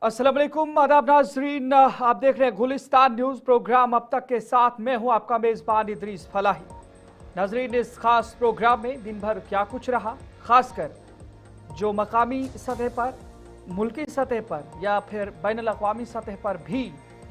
अस्सलाम वालेकुम, आदाब नाजरीन। आप देख रहे हैं गुलिस्तान न्यूज प्रोग्राम। अब तक के साथ मैं हूं आपका मेजबान इदरीस फलाही। नाजरीन, इस खास प्रोग्राम में दिन भर क्या कुछ रहा, खासकर जो मकामी सतह पर, मुल्की सतह पर या फिर बैनुल-अक़वामी सतह पर भी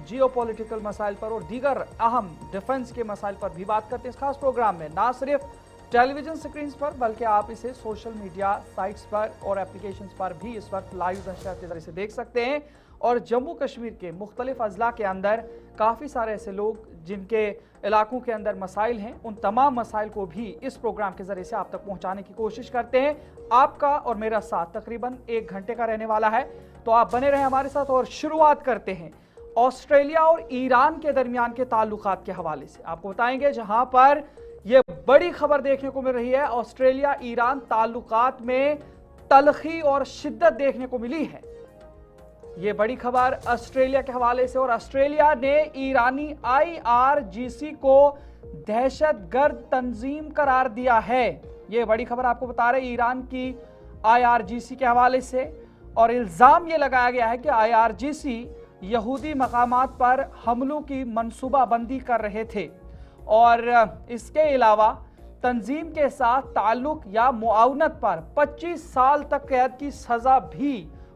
जियोपॉलिटिकल मसाइल पर और दीगर अहम डिफेंस के मसाइल पर भी बात करते हैं। इस खास प्रोग्राम में ना सिर्फ टेलीविजन स्क्रीन पर बल्कि आप इसे सोशल मीडिया साइट्स पर और एप्लीकेशंस पर भी इस वक्त लाइव नशर के जरिए से देख सकते हैं। और जम्मू कश्मीर के मुख्तलिफ अजला के अंदर काफ़ी सारे ऐसे लोग जिनके इलाकों के अंदर मसाइल हैं, उन तमाम मसाइल को भी इस प्रोग्राम के जरिए से आप तक पहुंचाने की कोशिश करते हैं। आपका और मेरा साथ तकरीबन 1 घंटे का रहने वाला है, तो आप बने रहें हमारे साथ। और शुरुआत करते हैं ऑस्ट्रेलिया और ईरान के दरमियान के ताल्लुकात के हवाले से। आपको बताएंगे जहां पर यह बड़ी खबर देखने को मिल रही है, ऑस्ट्रेलिया ईरान ताल्लुकात में तलखी और शिद्दत देखने को मिली है। यह बड़ी खबर ऑस्ट्रेलिया के हवाले से। और ऑस्ट्रेलिया ने ईरानी IRGC को दहशतगर्द तंजीम करार दिया है। यह बड़ी खबर आपको बता रहे ईरान की IRGC के हवाले से। और इल्जाम यह लगाया गया है कि IRGC यहूदी मकामात पर हमलों की मनसूबाबंदी कर रहे थे और इसके अलावा तंजीम के साथ ताल्लुक या मुआवनत पर 25 साल तक कैद की सजा भी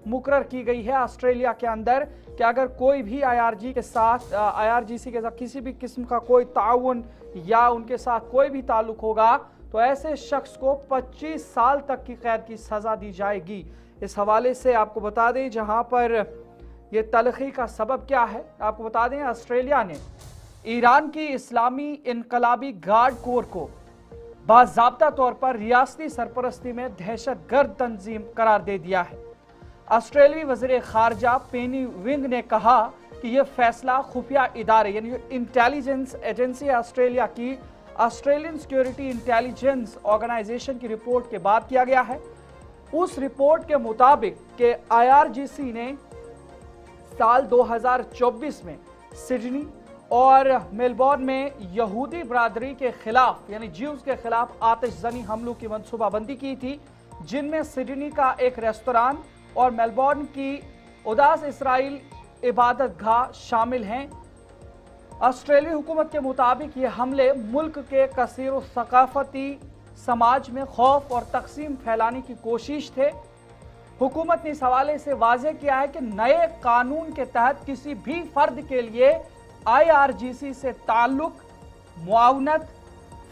मुकर्रर की गई है ऑस्ट्रेलिया के अंदर कि अगर कोई भी IRGC के साथ किसी भी किस्म का कोई ताउन या उनके साथ कोई भी ताल्लुक होगा तो ऐसे शख्स को 25 साल तक की कैद की सजा दी जाएगी। इस हवाले से आपको बता दें जहां पर यह तलखी का सबब क्या है, आपको बता दें ऑस्ट्रेलिया ने ईरान की इस्लामी इनकलाबी गार्ड कोर को बाज़ाब्ता तौर पर रियासती सरपरस्ती में दहशतगर्द तंजीम करार दे दिया है। ऑस्ट्रेलियाई वज़ीर खारजा पेनी विंग ने कहा कि यह फैसला खुफिया इदारे यानी इंटेलिजेंस एजेंसी ऑस्ट्रेलिया की ऑस्ट्रेलियन सिक्योरिटी इंटेलिजेंस ऑर्गेनाइजेशन की रिपोर्ट के बाद किया गया है। उस रिपोर्ट के मुताबिक कि IRGC ने साल 2024 में सिडनी और मेलबोर्न में यहूदी बरादरी के खिलाफ यानी ज्यूज के खिलाफ आतिशजनी हमलों की मनसूबाबंदी की थी, जिनमें सिडनी का एक रेस्तोरां और मेलबोर्न की उदास इसराइल इबादत गाह शामिल हैं। ऑस्ट्रेलियाई हुकूमत के मुताबिक ये हमले मुल्क के कसीर सकाफती समाज में खौफ और तकसीम फैलाने की कोशिश थे। हुकूमत ने इस हवाले से वाज़ेह किया है कि नए कानून के तहत किसी भी फर्द के लिए IRGC से ताल्लुक, मुआवनत,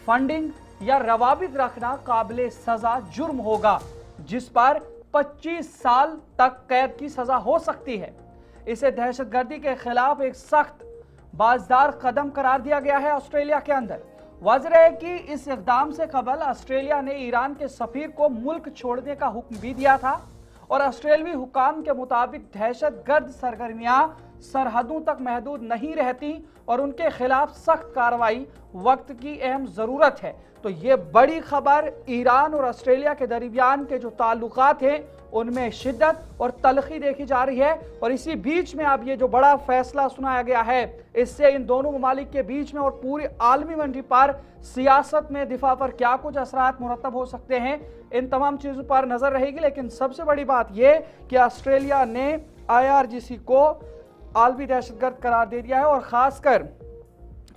फंडिंग या रवाबित रखना काबिले सजा जुर्म होगा, जिस पर 25 साल तक कैद की सजा हो सकती है। इसे दहशतगर्दी के खिलाफ एक सख्त बाज़दार कदम करार दिया गया है ऑस्ट्रेलिया के अंदर। वाज़ेह है कि इस इक़दाम से कबल ऑस्ट्रेलिया ने ईरान के सफीर को मुल्क छोड़ने का हुक्म भी दिया था और ऑस्ट्रेलियाई हुकाम के मुताबिक दहशतगर्द सरगर्मियां सरहदों तक महदूद नहीं रहती और उनके खिलाफ सख्त कार्रवाई वक्त की अहम ज़रूरत है। तो ये बड़ी खबर ईरान और ऑस्ट्रेलिया के दरमियान के जो ताल्लुकात हैं उनमें शिद्दत और तलखी देखी जा रही है। और इसी बीच में अब ये जो बड़ा फैसला सुनाया गया है, इससे इन दोनों ममालिक के बीच में और पूरी आलमी मंडी पर सियासत में दिफा पर क्या कुछ असरात मुरतब हो सकते हैं, इन तमाम चीज़ों पर नज़र रहेगी। लेकिन सबसे बड़ी बात यह कि ऑस्ट्रेलिया ने IRGC को आलमी दहशतगर्द करार दे दिया है और ख़ासकर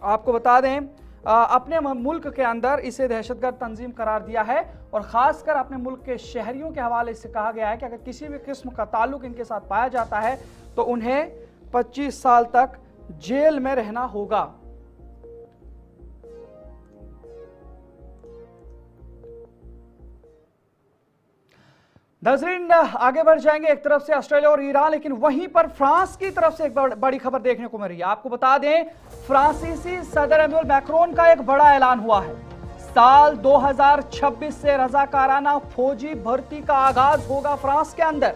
आपको बता दें अपने मुल्क के अंदर इसे दहशतगर्द तंजीम करार दिया है। और ख़ासकर अपने मुल्क के शहरियों के हवाले से कहा गया है कि अगर किसी भी किस्म का ताल्लुक इनके साथ पाया जाता है तो उन्हें 25 साल तक जेल में रहना होगा। नाज़रीन, आगे बढ़ जाएंगे। एक तरफ से ऑस्ट्रेलिया और ईरान, लेकिन वहीं पर फ्रांस की तरफ से एक बड़ी खबर देखने को मिल रही है। आपको बता दें फ्रांसीसी सदर एमेनुअल मैक्रोन का एक बड़ा ऐलान हुआ है। साल 2026 से रजाकाराना फौजी भर्ती का आगाज होगा फ्रांस के अंदर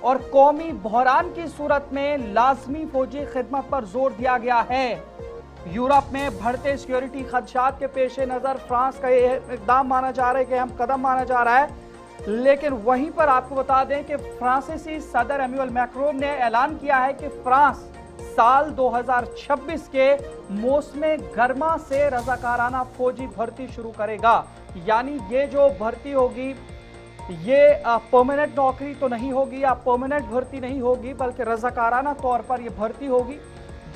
और कौमी बहरान की सूरत में लाजमी फौजी खिदमत पर जोर दिया गया है। यूरोप में बढ़ते सिक्योरिटी खदशात के पेश नजर फ्रांस का यह इकदाम माना जा रहा है कि अहम कदम माना जा रहा है। लेकिन वहीं पर आपको बता दें कि फ्रांसीसी सदर एमेनुअल मैक्रोन ने ऐलान किया है कि फ्रांस साल 2026 के मौसम गर्मा से रजाकाराना फौजी भर्ती शुरू करेगा। यानी ये जो भर्ती होगी ये परमानेंट नौकरी तो नहीं होगी या परमानेंट भर्ती नहीं होगी, बल्कि रजाकाराना तौर पर यह भर्ती होगी।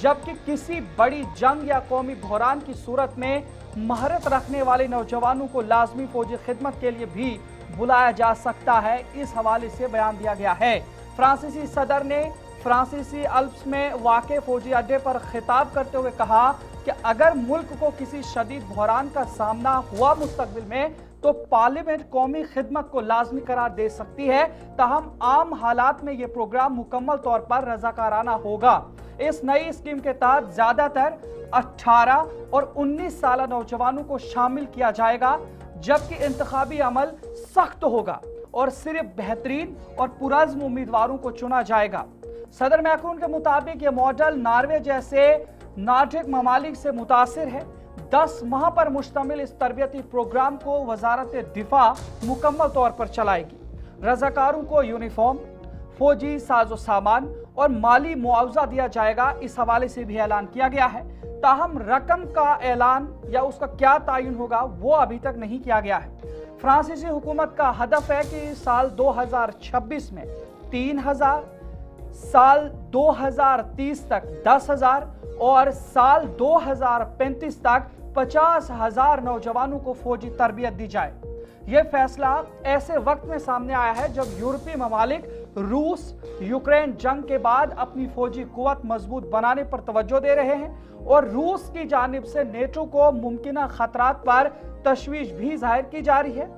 जबकि किसी बड़ी जंग या कौमी बहरान की सूरत में महारत रखने वाले नौजवानों को लाजमी फौजी खिदमत के लिए भी बुलाया जा सकता है। इस हवाले से बयान दिया गया है। फ्रांसीसी सदर ने फ्रांसीसी अल्प्स में वाक़े फौजी अड्डे पर खिताब करते हुए कहा कि अगर मुल्क को किसी शदीद बहरान का सामना हुआ मुस्तकबिल में, तो पार्लियामेंट कौमी खिदमत को लाजमी करार दे सकती है। ताहम आम हालात में यह प्रोग्राम मुकम्मल तौर पर रजाकाराना होगा। इस नई स्कीम के तहत ज्यादातर 18 और 19 साल नौजवानों को शामिल किया जाएगा, जबकि इंतखाबी अमल सख्त होगा और सिर्फ बेहतरीन और पुरज़्म उम्मीदवारों को चुना जाएगा। सदर मैक्रोन के मुताबिक यह मॉडल नॉर्वे जैसे नॉर्डिक ममालिक से मुतासिर है। 10 माह पर मुश्तमिल इस तरबियती प्रोग्राम को वजारत दिफा मुकम्मल तौर पर चलाएगी। रजाकारों को यूनिफॉर्म, फौजी साजो सामान और माली मुआवजा दिया जाएगा। इस हवाले से भी ऐलान किया गया है। ताहम रकम का ऐलान या उसका क्या तयन होगा वो अभी तक नहीं किया गया है। फ्रांसीसी हुकूमत का हदफ है कि साल 2026 में 3000, साल 2030 तक 10,000 और साल 2035 तक 50,000 नौजवानों को फौजी तरबियत दी जाए। यह फैसला ऐसे वक्त में सामने आया है जब यूरोपीय ममालिक रूस यूक्रेन जंग के बाद अपनी फौजी कुव्वत मजबूत बनाने पर तवज्जो दे रहे हैं और रूस की जानिब से नेटो को मुमकिन खतरात पर तशवीश भी जाहिर की जा रही है।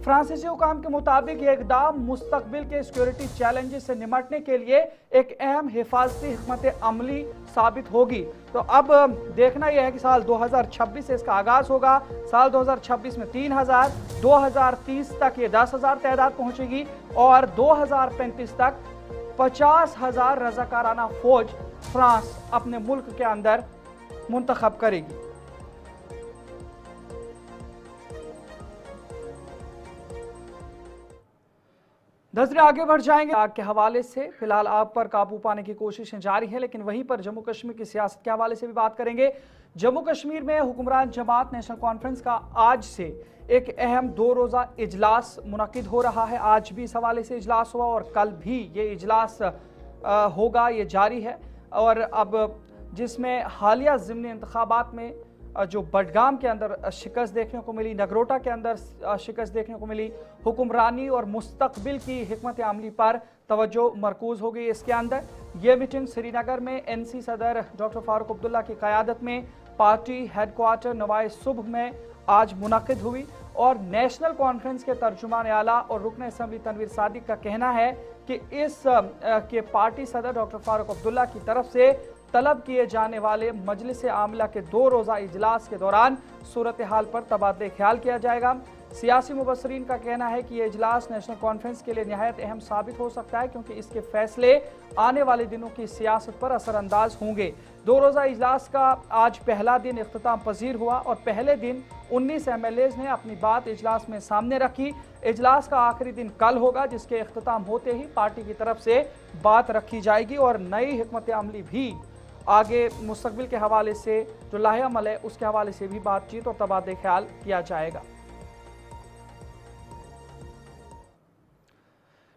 फ्रांसीसी हुकाम के मुताबिक ये इकदाम मुस्तकबिल के सिक्योरिटी चैलेंजेस से निमटने के लिए एक अहम हिफाजती हिकमत अमली साबित होगी। तो अब देखना यह है कि साल 2026 से इसका आगाज होगा। साल 2026 में 3000, 2030 तक ये 10,000 तादाद पहुंचेगी और 2035 तक 50,000 रजाकाराना फौज फ्रांस अपने मुल्क के अंदर मुंतखब करेगी। नजरें आगे बढ़ जाएंगे आग के हवाले से। फिलहाल आग पर काबू पाने की कोशिशें जारी हैं, लेकिन वहीं पर जम्मू कश्मीर की सियासत के हवाले से भी बात करेंगे। जम्मू कश्मीर में हुक्मरान जमात नेशनल कॉन्फ्रेंस का आज से एक अहम 2 रोज़ा इजलास मुनक्किद हो रहा है। आज भी इस हवाले से इजलास हुआ और कल भी ये इजलास होगा, ये जारी है। और अब जिसमें हालिया ज़िमनी इंतखाबात में जो बडगाम के अंदर शिकस्त देखने को मिली, नगरोटा के अंदर शिकस्त देखने को मिली, हुक्मरानी और मुस्तकबिल की हिकमत अमली पर तवज्जो मरकूज हो गई। इसके अंदर ये मीटिंग श्रीनगर में NC सदर डॉक्टर फारूक अब्दुल्ला की क़यादत में पार्टी हेडक्वार्टर नवाए सुबह में आज मुनक्किद हुई और नेशनल कॉन्फ्रेंस के तर्जुमान आला और रुकन असम्बली तनवीर सादिक का कहना है कि इस के पार्टी सदर डॉक्टर फारूक अब्दुल्ला की तरफ से तलब किए जाने वाले मजलिस आमला के 2 रोज़ा इजलास के दौरान सूरत हाल पर तबादले ख्याल किया जाएगा। सियासी मुबसरीन का कहना है कि यह इजलास नेशनल कॉन्फ्रेंस के लिए निहायत अहम साबित हो सकता है, क्योंकि इसके फैसले आने वाले दिनों की सियासत पर असरअंदाज होंगे। 2 रोज़ा इजलास का आज पहला दिन इख्तिताम पजीर हुआ और पहले दिन 19 MLAs ने अपनी बात इजलास में सामने रखी। इजलास का आखिरी दिन कल होगा, जिसके इख्तिताम होते ही पार्टी की तरफ से बात रखी जाएगी और नई हिकमत अमली भी आगे मुस्तकबिल के हवाले से जो लाहे अमल है उसके हवाले से भी बातचीत और तबादले ख्याल किया जाएगा।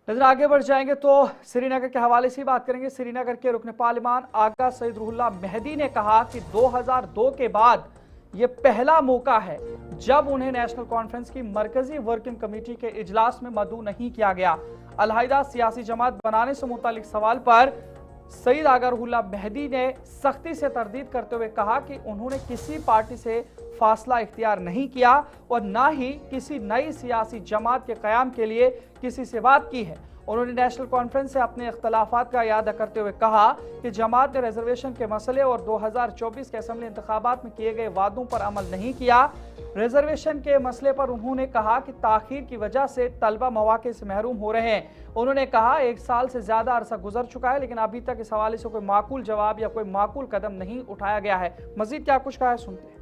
नजर आगे बढ़ जाएंगे तो श्रीनगर के हवाले से बात करेंगे। श्रीनगर के रुकन पार्लिमान आगा सईद रूहुल्लाह मेहदी ने कहा कि 2002 के बाद ये पहला मौका है जब उन्हें नेशनल कॉन्फ्रेंस की मरकजी वर्किंग कमेटी के इजलास में मदऊ नहीं किया गया। अलहदा सियासी जमात बनाने से मुतालिक सवाल पर सईद आगा रूहुल्लाह मेहदी ने सख्ती से तरदीद करते हुए कहा कि उन्होंने किसी पार्टी से फासला इख्तियार नहीं किया और ना ही किसी नई सियासी जमात के क़याम के लिए किसी से बात की है। उन्होंने नेशनल कॉन्फ्रेंस से अपने इख्तलाफात का याद करते हुए कहा कि जमात ने रिजर्वेशन के मसले और 2024 के असम्बली इंतखाबात में किए गए वादों पर अमल नहीं किया। रिजर्वेशन के मसले पर उन्होंने कहा कि ताखीर की वजह से तलबा मौके से महरूम हो रहे हैं। उन्होंने कहा 1 साल से ज़्यादा अरसा गुजर चुका है, लेकिन अभी तक इस हवाले से कोई माकूल जवाब या कोई माकूल कदम नहीं उठाया गया है। मजीद क्या कुछ कहा है, सुनते हैं।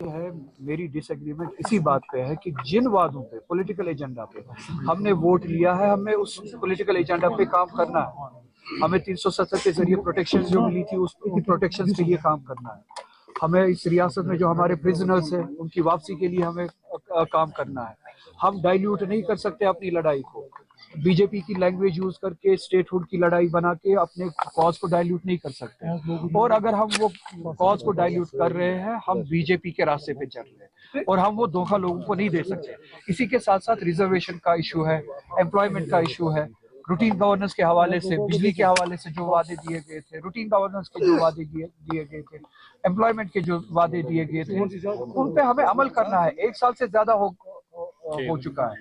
है मेरी डिसएग्रीमेंट इसी बात पे है कि जिन वादों पे पॉलिटिकल एजेंडा पे हमने वोट लिया है, हमें उस पॉलिटिकल एजेंडा पे काम करना है। हमें 370 के जरिए प्रोटेक्शन जो मिली थी उस प्रोटेक्शन के लिए काम करना है। हमें इस रियासत में जो हमारे प्रिजनर्स हैं उनकी वापसी के लिए हमें काम करना है। हम डाइल्यूट नहीं कर सकते अपनी लड़ाई को। बीजेपी की लैंग्वेज यूज करके स्टेटहुड की लड़ाई बना के अपने कॉज को डाइल्यूट नहीं कर सकते। और अगर हम वो कॉज को डाइल्यूट कर रहे हैं, हम बीजेपी के रास्ते पे चल रहे हैं और हम वो धोखा लोगों को नहीं दे सकते। इसी के साथ साथ रिजर्वेशन का इशू है, एम्प्लॉयमेंट का इशू है, रूटीन गवर्नेंस के हवाले से, बिजली के हवाले से जो वादे दिए गए थे, रूटीन गवर्नेंस के जो वादे दिए गए थे, एम्प्लॉयमेंट के जो वादे दिए गए थे, उन पे हमें अमल करना है। 1 साल से ज्यादा हो चुका है।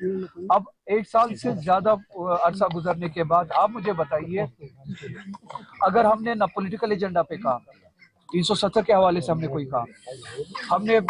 अब 1 साल से ज्यादा अरसा गुजरने के बाद आप मुझे बताइए, अगर हमने ना पॉलिटिकल एजेंडा पे काम, 370 के हवाले से हमने कोई काम, हमने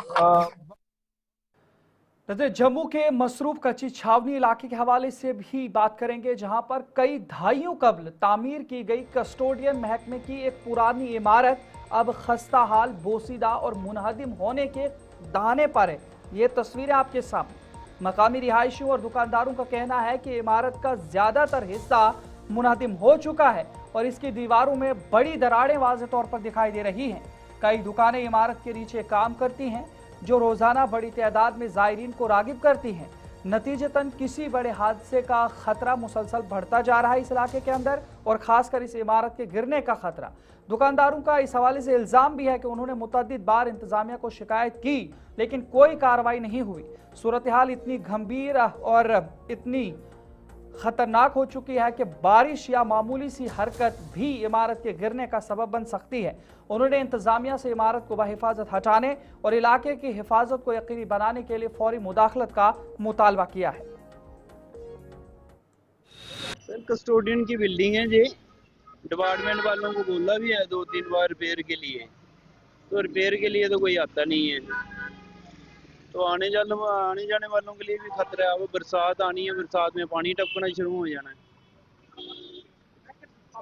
जम्मू के मसरूफ कच्ची छावनी इलाके के हवाले से भी बात करेंगे, जहां पर कई दहाइयों कबल तामीर की गई कस्टोडियन महकमे की एक पुरानी इमारत अब खस्ता हाल, बोसीदा और मुनहदिम होने के दाने पर है। ये तस्वीरें आपके सामने। मकामी रिहायशियों और दुकानदारों का कहना है कि इमारत का ज्यादातर हिस्सा मुनहदिम हो चुका है और इसकी दीवारों में बड़ी दरारें वाज़ेह तौर पर दिखाई दे रही हैं। कई दुकानें इमारत के नीचे काम करती हैं, जो रोजाना बड़ी तादाद में ज़ायरीन को रागिब करती हैं। नतीजतन किसी बड़े हादसे का खतरा मुसलसल बढ़ता जा रहा है इस इलाके के अंदर, और खासकर इस इमारत के गिरने का खतरा। दुकानदारों का इस हवाले से इल्ज़ाम भी है कि उन्होंने मुतअद्दिद बार इंतजामिया को शिकायत की, लेकिन कोई कार्रवाई नहीं हुई। सूरत हाल इतनी गंभीर और इतनी खतरनाक हो चुकी है कि बारिश या मामूली सी हरकत भी इमारत के गिरने का सबब बन सकती है। उन्होंने इंतजामिया से इमारत को बहिफाजत हटाने और इलाके की हिफाजत को यकीनी बनाने के लिए फौरी मुदाखलत का मुतालबा किया है। सर, कस्टोडियन की बिल्डिंग है जी। डिपार्टमेंट वालों को बोला भी है 2-3 बार रिपेयर के लिए, तो रिपेयर के लिए तो कोई आता नहीं है। तो आने जाने वालों के लिए भी खतरा है। अब बरसात आनी है, बरसात में पानी टपकना शुरू हो जाना है।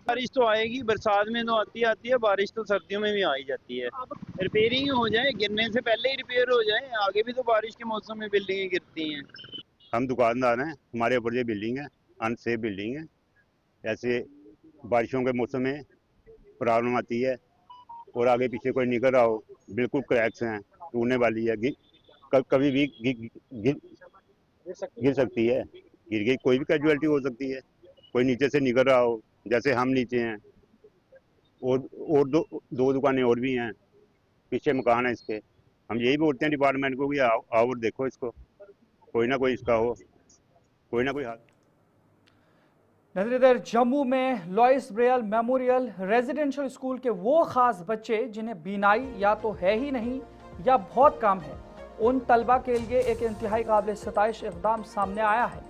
बारिश तो आएगी, बरसात में तो आती है, बारिश तो सर्दियों में भी आ ही जाती है। रिपेयरिंग हो जाए, गिरने से पहले ही रिपेयर हो जाए। आगे भी तो बारिश के मौसम में बिल्डिंगें गिरती हैं। हम दुकानदार हैं, हमारे ऊपर ये बिल्डिंग है, अनसेफ बिल्डिंग है। ऐसे बारिशों के मौसम में प्रॉब्लम आती है और आगे पीछे कोई निकल रहा हो, बिल्कुल क्रैक्स हैं, टूटने वाली है, कभी भी गिर सकती है। गिर गई कोई भी कैजुअलिटी हो सकती है। कोई नीचे से निकल रहा हो, जैसे हम नीचे हैं, और दो दुकानें और भी हैं, पीछे मकान है इसके। हम यही बोलते हैं डिपार्टमेंट को कि आओ और देखो इसको, कोई ना कोई इसका हो, कोई ना कोई हाल। इधर जम्मू में लॉइस ब्रेयल मेमोरियल रेजिडेंशियल स्कूल के वो खास बच्चे जिन्हें बीनाई या तो है ही नहीं या बहुत कम है, उन तलबा के लिए एक इंतहाई काबिल सताइश इक़दाम सामने आया है।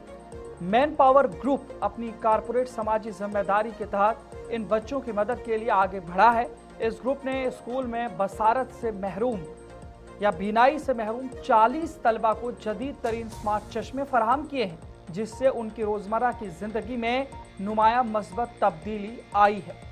मैन पावर ग्रुप अपनी कारपोरेट समाजी जिम्मेदारी के तहत इन बच्चों की मदद के लिए आगे बढ़ा है। इस ग्रुप ने स्कूल में बसारत से महरूम या बीनाई से महरूम 40 तलबा को जदीद तरीन स्मार्ट चश्मे फराहम किए हैं, जिससे उनकी रोज़मर्रा की ज़िंदगी में नुमायां मस्बत तब्दीली आई है।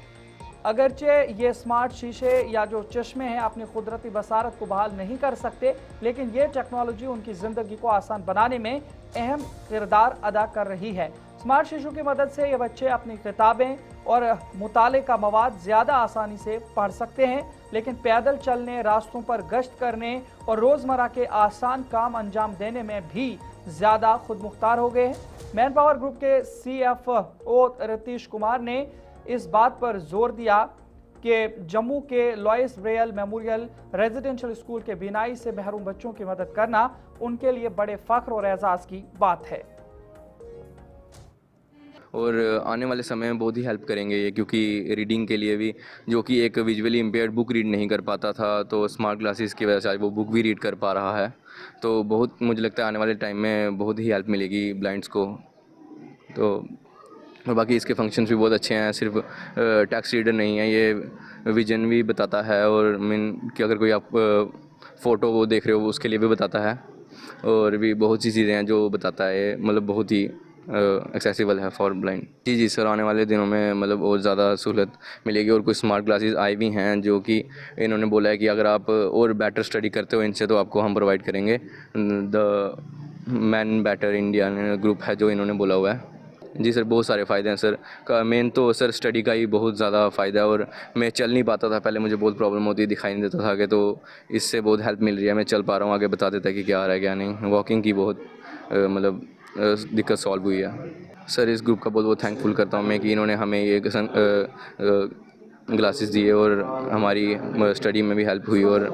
अगरचे ये स्मार्ट शीशे या जो चश्मे हैं अपनी कुदरती बसारत को बहाल नहीं कर सकते, लेकिन ये टेक्नोलॉजी उनकी ज़िंदगी को आसान बनाने में अहम किरदार अदा कर रही है। स्मार्ट शीशों की मदद से ये बच्चे अपनी किताबें और मुताले का मवाद ज़्यादा आसानी से पढ़ सकते हैं, लेकिन पैदल चलने, रास्तों पर गश्त करने और रोज़मर्रा के आसान काम अंजाम देने में भी ज़्यादा खुद मुख्तार हो गए हैं। मैन पावर ग्रुप के CFO रतीश कुमार ने इस बात पर जोर दिया कि जम्मू के लॉइस ब्रेयल मेमोरियल रेजिडेंशियल स्कूल के बीनाई से महरूम बच्चों की मदद करना उनके लिए बड़े फ़ख्र और एजाज़ की बात है। और आने वाले समय में बहुत ही हेल्प करेंगे ये, क्योंकि रीडिंग के लिए भी, जो कि एक विजुअली इम्पेयर्ड बुक रीड नहीं कर पाता था, तो स्मार्ट ग्लासेस की वजह से आज वो बुक भी रीड कर पा रहा है। तो बहुत, मुझे लगता है आने वाले टाइम में बहुत ही हेल्प मिलेगी ब्लाइंड्स को। तो और बाकी इसके फंक्शंस भी बहुत अच्छे हैं। सिर्फ टेक्स्ट रीडर नहीं है, ये विजन भी बताता है, और मीन कि अगर कोई आप फ़ोटो वो देख रहे हो उसके लिए भी बताता है, और भी बहुत सी चीज़ें हैं जो बताता है। मतलब बहुत ही एक्सेसिबल है फॉर ब्लाइंड। जी सर, आने वाले दिनों में मतलब और ज़्यादा सहूलत मिलेगी, और कुछ स्मार्ट ग्लासेस आई भी हैं जो कि इन्होंने बोला है कि अगर आप और बेटर स्टडी करते हो इनसे तो आपको हम प्रोवाइड करेंगे। The man better India group है जो इन्होंने बोला हुआ है। जी सर, बहुत सारे फ़ायदे हैं सर। का मेन तो सर स्टडी का ही बहुत ज़्यादा फ़ायदा है। और मैं चल नहीं पाता था पहले, मुझे बहुत प्रॉब्लम होती, दिखाई नहीं देता था आगे, तो इससे बहुत हेल्प मिल रही है। मैं चल पा रहा हूँ, आगे बता देता है कि क्या आ रहा है क्या नहीं। वॉकिंग की बहुत दिक्कत सॉल्व हुई है सर। इस ग्रुप का बहुत बहुत थैंकफुल करता हूँ मैं कि इन्होंने हमें ये ग्लासेस दिए और हमारी स्टडी में भी हेल्प हुई और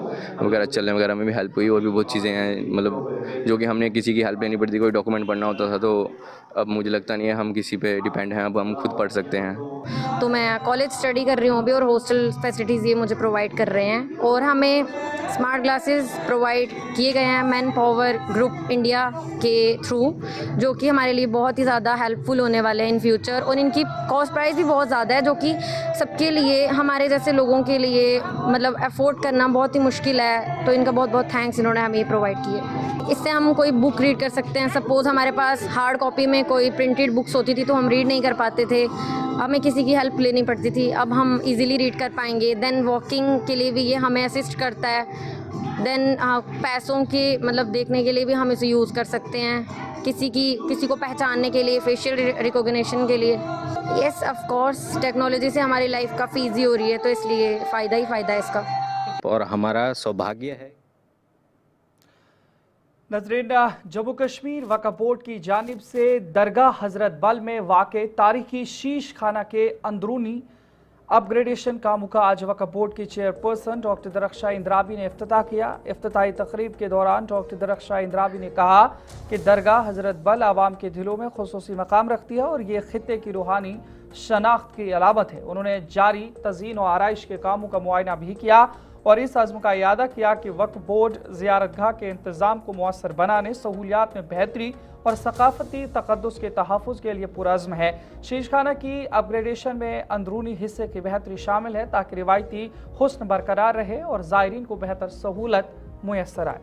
वगैरह चलने वगैरह में भी हेल्प हुई। और भी बहुत चीज़ें हैं मतलब जो कि हमने किसी की हेल्प लेनी पड़ती थी, कोई डॉक्यूमेंट पढ़ना होता था, तो अब मुझे लगता नहीं है हम किसी पे डिपेंड हैं, अब हम खुद पढ़ सकते हैं। तो मैं कॉलेज स्टडी कर रही हूँ अभी और हॉस्टल फैसिलिटीज़ ये मुझे प्रोवाइड कर रहे हैं और हमें स्मार्ट ग्लासेस प्रोवाइड किए गए हैं मैन पावर ग्रुप इंडिया के थ्रू, जो कि हमारे लिए बहुत ही ज़्यादा हेल्पफुल होने वाले हैं इन फ्यूचर। और इनकी कॉस्ट प्राइस भी बहुत ज़्यादा है, जो कि सबके लिए, हमारे जैसे लोगों के लिए मतलब अफोर्ड करना बहुत ही मुश्किल है। तो इनका बहुत बहुत थैंक्स, इन्होंने हमें ये प्रोवाइड किए। इससे हम कोई बुक रीड कर सकते हैं। सपोज़ हमारे पास हार्ड कॉपी में कोई प्रिंटेड बुक्स होती थी तो हम रीड नहीं कर पाते थे, हमें किसी की हेल्प लेनी पड़ती थी, अब हम इजीली रीड कर पाएंगे। देन वॉकिंग के लिए भी ये हमें असिस्ट करता है। देन पैसों के मतलब देखने के लिए भी हम इसे यूज़ कर सकते हैं, किसी को पहचानने के लिए, फेशियल रिकॉग्निशन के लिए। येस ऑफ कोर्स, टेक्नोलॉजी से हमारी लाइफ काफ़ी ईजी हो रही है, तो इसलिए फ़ायदा ही फ़ायदा है इसका। और हमारा सौभाग्य है। नजरीन, जम्मू कश्मीर वक्फ बोर्ड की जानिब से दरगाह हजरत बल में वाक़े तारीखी शीश खाना के अंदरूनी अपग्रेडेशन कामों का आज वक्फ बोर्ड की चेयरपर्सन डॉक्टर दरख्शां इंद्राबी ने इफ्तिताह किया। इफ्तिताही तकरीब के दौरान डॉक्टर दरख्शां इंद्राबी ने कहा कि दरगाह हजरत बल आवाम के दिलों में खुसूसी मकाम रखती है और ये खित्ते की रूहानी शनाख्त की अलामत है। उन्होंने जारी तज़ीन और आराइश के कामों का मुआयना भी किया और इस अज़्म का इयादा किया कि वक्फ बोर्ड ज़ियारतगाह के इंतज़ाम को मुअस्सर बनाने, सहूलियात में बेहतरी और सकाफती तक़द्दुस के तहफ़्फ़ुज़ के लिए पुरअज़्म है। शीशखाना की अपग्रेडेशन में अंदरूनी हिस्से की बेहतरी शामिल है ताकि रिवायती हुस्न बरकरार रहे और ज़ायरीन को बेहतर सहूलत मुयस्सर आए।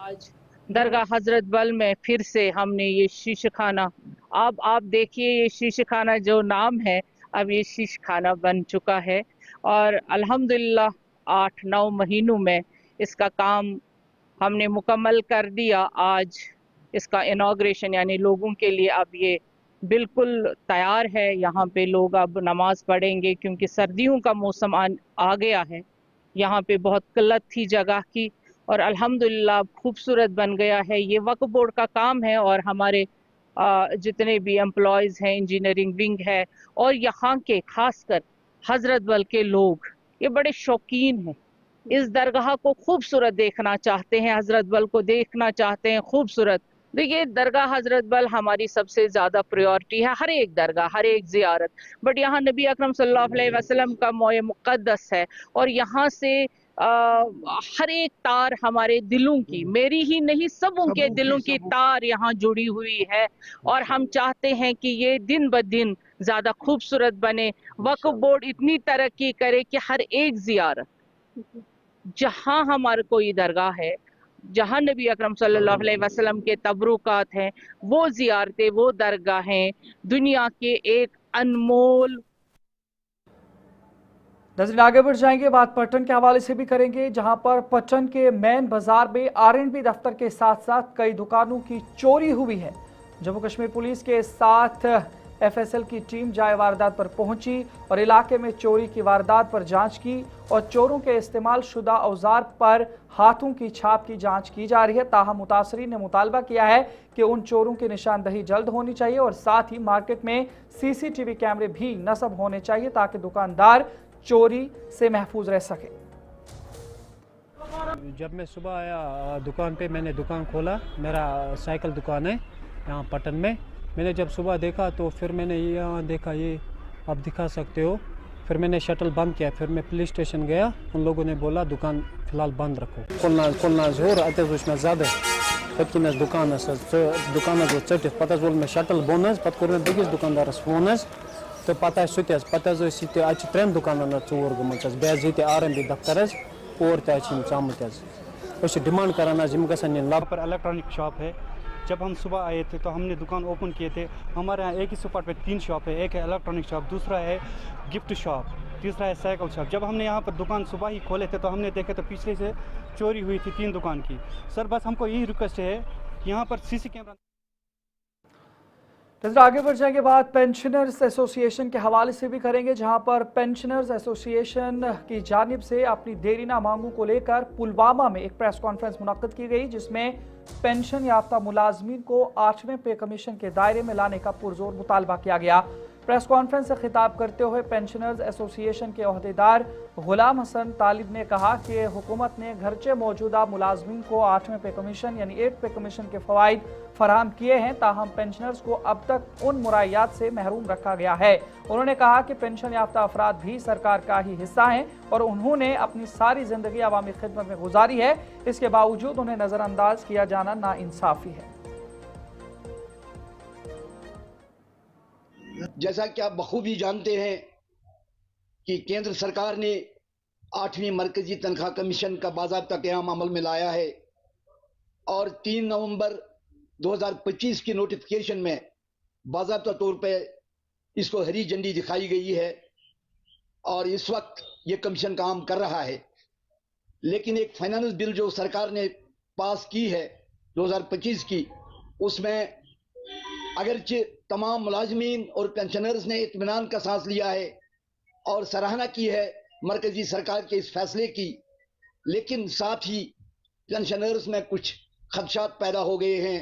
आज दरगाह हजरत बल में फिर से हमने ये शीशखाना, अब आप देखिए ये शीशखाना जो नाम है, अब ये शीशखाना बन चुका है और अल्हम्दुलिल्लाह 8-9 महीनों में इसका काम हमने मुकम्मल कर दिया। आज इसका इनॉग्रेशन यानी लोगों के लिए अब ये बिल्कुल तैयार है। यहाँ पे लोग अब नमाज पढ़ेंगे क्योंकि सर्दियों का मौसम आ गया है। यहाँ पे बहुत किल्लत थी जगह की और अल्हम्दुलिल्लाह खूबसूरत बन गया है। ये वक्फ बोर्ड का काम है और हमारे जितने भी एम्प्लॉयज़ हैं, इंजीनियरिंग विंग है और यहाँ के खासकर हजरत बल के लोग ये बड़े शौकीन हैं, इस दरगाह को खूबसूरत देखना चाहते हैं, हजरत बल को देखना चाहते हैं खूबसूरत। देखिए दरगाह हजरत बल हमारी सबसे ज़्यादा प्रायोरिटी है, हर एक दरगाह, हर एक ज़ियारत, बट यहाँ नबी अकरम सल्लल्लाहु अलैहि वसल्लम का मोए मुक़द्दस है और यहाँ से हर एक तार हमारे दिलों की, मेरी ही नहीं सबों के दिलों की तार यहाँ जुड़ी हुई है और हम चाहते हैं कि ये दिन ब दिन ज़्यादा खूबसूरत बने। वक्फ बोर्ड इतनी तरक्की करे कि हर एक ज़ियारत, जहाँ हमारे कोई दरगाह है, जहाँ नबी अकरम सल्लल्लाहु अलैहि वसल्लम के तबरुकात हैं, वो ज़ियारतें, वो दरगाहें दुनिया के एक अनमोल। नजरीन आगे बढ़ जाएंगे, बात पटन के हवाले से भी करेंगे, जहां पर पटन के मेन बाजार में आरएनबी दफ्तर के साथ साथ कई दुकानों की चोरी हुई है। जम्मू कश्मीर पुलिस के साथ एफएसएल की टीम जाए वारदात पर पहुंची और इलाके में चोरी की वारदात पर जांच की और चोरों के इस्तेमाल शुदा औजार पर हाथों की छाप की जांच की जा रही है। ताहम मुतासरीन ने मुतालबा किया है कि उन चोरों की निशानदही जल्द होनी चाहिए और साथ ही मार्केट में सीसीटीवी कैमरे भी नस्ब होने चाहिए ताकि दुकानदार चोरी से महफूज रह सके। जब मैं सुबह आया दुकान पे, मैंने दुकान खोला, मेरा साइकिल दुकान है यहाँ पटन में। मैंने जब सुबह देखा तो फिर मैंने यहाँ देखा, ये आप दिखा सकते हो, फिर मैंने शटल बंद किया। फिर मैं पुलिस स्टेशन गया, उन लोगों ने बोला दुकान फ़िलहाल बंद रखो। खोलना ज़ोर अत उसमें ज़्यादा पत्किन दुकान दुकान चटित पता वोल मैं शटल बोन पत् कोर मैं बेकिस दुकानदारस फोन तो पता सुत पता आज 3 दुकान चोर गमत बे आरएनबी दफ्तर और तमत डिमांड करान गम पर इलेक्ट्रॉनिक शॉप है। जब हम सुबह आए थे तो हमने दुकान ओपन किए थे। हमारे यहाँ एक ही स्पॉट पे 3 शॉप है, एक है इलेक्ट्रॉनिक शॉप, दूसरा है गिफ्ट शॉप, तीसरा है साइकिल शॉप। जब हमने यहाँ पर दुकान सुबह ही खोले थे तो हमने देखे तो पीछे से चोरी हुई थी 3 दुकान की। सर बस हमको यही रिक्वेस्ट है कि यहाँ पर सीसी कैमरा नजर आगे बढ़ जाएंगे बात पेंशनर्स एसोसिएशन के हवाले से भी करेंगे, जहां पर पेंशनर्स एसोसिएशन की जानिब से अपनी देरीना मांगों को लेकर पुलवामा में एक प्रेस कॉन्फ्रेंस मुनक्किद की गई, जिसमें पेंशन याफ्ता मुलाजमीन को 8वें पे कमीशन के दायरे में लाने का पुरजोर मुतालबा किया गया। प्रेस कॉन्फ्रेंस से खिताब करते हुए पेंशनर्स एसोसिएशन के अहदेदार गुलाम हसन तालिब ने कहा कि हुकूमत ने घरचे मौजूदा मुलाजमीन को 8वें पे कमीशन यानी 8 पे कमीशन के फ़वाइद फराहम किए हैं, ताहम पेंशनर्स को अब तक उन मुरायात से महरूम रखा गया है। उन्होंने कहा कि पेंशन याफ्ता अफराद भी सरकार का ही हिस्सा हैं और उन्होंने अपनी सारी जिंदगी अवामी खिदमत में गुजारी है, इसके बावजूद उन्हें नज़रअंदाज किया जाना नाइंसाफ़ी है। जैसा कि आप बखूबी जानते हैं कि केंद्र सरकार ने 8वीं मरकजी तनख्वाह कमीशन का बाज़ाब्ता क़याम अमल में लाया है और 3 नवंबर 2025 की नोटिफिकेशन में बाज़ाब्ता तौर पे इसको हरी झंडी दिखाई गई है और इस वक्त ये कमीशन काम कर रहा है। लेकिन एक फाइनेंस बिल जो सरकार ने पास की है 2025 की, उसमें अगरचे तमाम मुलाजमीन और पेंशनर्स ने इत्मीनान का सांस लिया है और सराहना की है मरकजी सरकार के इस फैसले की, लेकिन साथ ही पेंशनर्स में कुछ खदशात पैदा हो गए हैं।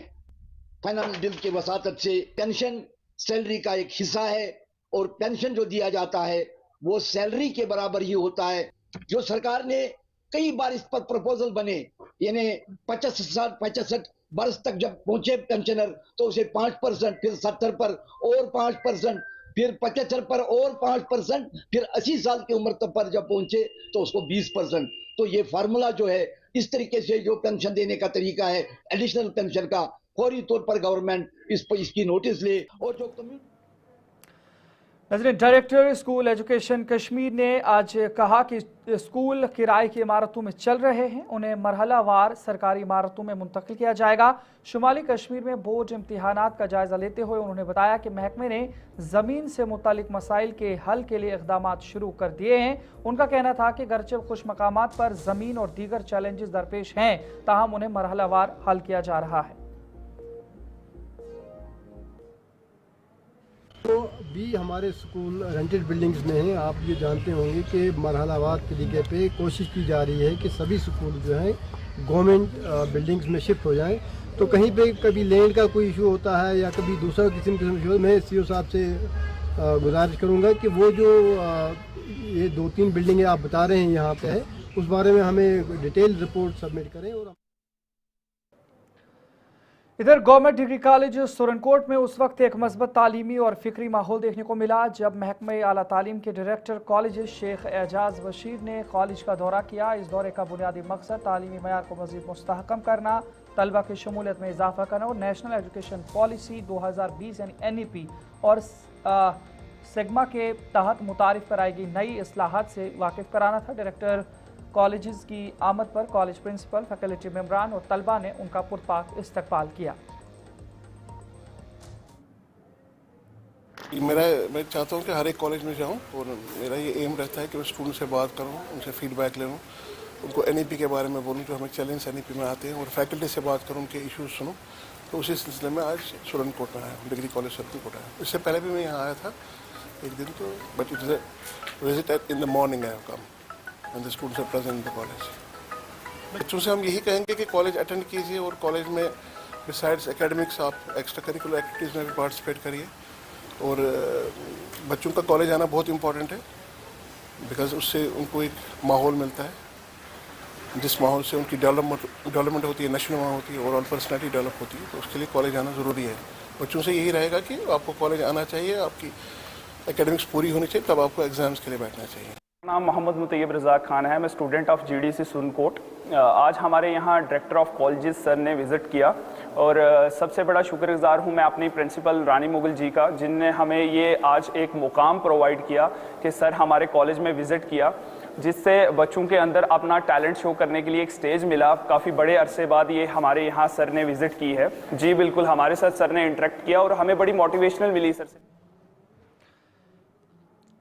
फाइनेंस बिल के वसातत से पेंशन सैलरी का एक हिस्सा है और पेंशन जो दिया जाता है वो सैलरी के बराबर ही होता है। जो सरकार ने कई बार इस पर प्रपोजल बने, यानी 65 बरस तक जब पहुंचे पेंशनर तो उसे 5%, फिर 70 पर और 5%, फिर 75 पर और 5%, फिर 80 साल की उम्र तक पर जब पहुंचे तो उसको 20%। तो ये फार्मूला जो है, इस तरीके से जो पेंशन देने का तरीका है एडिशनल पेंशन का, फौरी तौर पर गवर्नमेंट इसकी नोटिस ले। और जो नजरीन, डायरेक्टर स्कूल एजुकेशन कश्मीर ने आज कहा कि स्कूल किराए की इमारतों में चल रहे हैं, उन्हें मरहलावार सरकारी इमारतों में मुंतकिल किया जाएगा। शुमाली कश्मीर में बोर्ड इम्तिहानात का जायजा लेते हुए उन्होंने बताया कि महकमे ने ज़मीन से मुतालिक मसाइल के हल के लिए इक़दामात शुरू कर दिए हैं। उनका कहना था कि गर्चे कुछ मकामात पर ज़मीन और दीगर चैलेंजेस दरपेश हैं, ताहम उन्हें मरहलावार हल किया जा रहा है। तो भी हमारे स्कूल रेंटेड बिल्डिंग्स में हैं। आप ये जानते होंगे कि मरहलावार तरीके पे कोशिश की जा रही है कि सभी स्कूल जो हैं गवर्नमेंट बिल्डिंग्स में शिफ्ट हो जाएं। तो कहीं पे कभी लैंड का कोई इशू होता है या कभी दूसरा किस्म का इशू, मैं सीओ साहब से गुजारिश करूँगा कि वो जो ये 2-3 बिल्डिंगें आप बता रहे हैं यहाँ पे है, उस बारे में हमें डिटेल रिपोर्ट सबमिट करें। और इधर गवर्नमेंट डिग्री कॉलेज सुरनकोट में उस वक्त एक मस्बत तालीमी और फिक्री माहौल देखने को मिला जब महकमे आला तालीम के डायरेक्टर कॉलेज शेख एजाज बशीर ने कॉलेज का दौरा किया। इस दौरे का बुनियादी मकसद तालीमी मयार को मज़ीद मुस्तहकम करना, तलबा की शमूलियत में इजाफा करना और नेशनल एजुकेशन पॉलिसी 2020 यानी NEP और सेगमा के तहत मुतारिफ कराई गई नई इस्लाहात से वाकिफ कराना था। डायरेक्टर कॉलेजेस की आमद पर कॉलेज प्रिंसिपल, फैकल्टी मेंबरान और तलबा ने उनका पुरपाक इस्तकबाल किया। मैं चाहता हूँ कि हर एक कॉलेज में जाऊँ और मेरा ये एम रहता है कि मैं स्टूडेंट से बात करूँ, उनसे फीडबैक ले लूँ, उनको NEP के बारे में बोलूँ जो हमें चैलेंज NEP में आते हैं, और फैकल्टी से बात करूँ, उनके इश्यूज सुनूँ। तो उसी सिलसिले में आज सुरनकोट में आया, डिग्री कॉलेज सुरनकोट आया। इससे पहले भी मैं यहाँ आया था एक दिन, तो but it is a visit in the morning I have come and the students are present in the college. बच्चों से हम यही कहेंगे कि कॉलेज अटेंड कीजिए और कॉलेज में बिसाइड्स एकेडमिक्स आप एक्स्ट्रा करिकुलर एक्टिविटीज़ में भी पार्टिसिपेट करिए। और बच्चों का कॉलेज आना बहुत इंपॉर्टेंट है, बिकॉज उससे उनको एक माहौल मिलता है, जिस माहौल से उनकी डेवलपमेंट होती है, नशोनुमा होती है, ओवरऑल पर्सनैलिटी डेवलप होती है। तो उसके लिए कॉलेज आना ज़रूरी है। बच्चों से यही रहेगा कि आपको कॉलेज आना चाहिए, आपकी एकेडमिक्स पूरी होनी चाहिए, तब आपको एग्ज़ाम्स के लिए बैठना चाहिए। नाम मोहम्मद मुतैयब रज़ाक खान है, मैं स्टूडेंट ऑफ GDC सुरनकोट। आज हमारे यहाँ डायरेक्टर ऑफ कॉलेजेस सर ने विज़िट किया और सबसे बड़ा शुक्रगुज़ार हूँ मैं अपनी प्रिंसिपल रानी मुगल जी का, जिनने हमें ये आज एक मुकाम प्रोवाइड किया कि सर हमारे कॉलेज में विज़िट किया, जिससे बच्चों के अंदर अपना टैलेंट शो करने के लिए एक स्टेज मिला। काफ़ी बड़े अरसे बाद ये हमारे यहाँ सर ने विज़िट की है। जी बिल्कुल, हमारे साथ सर ने इंटरेक्ट किया और हमें बड़ी मोटिवेशनल मिली सर से।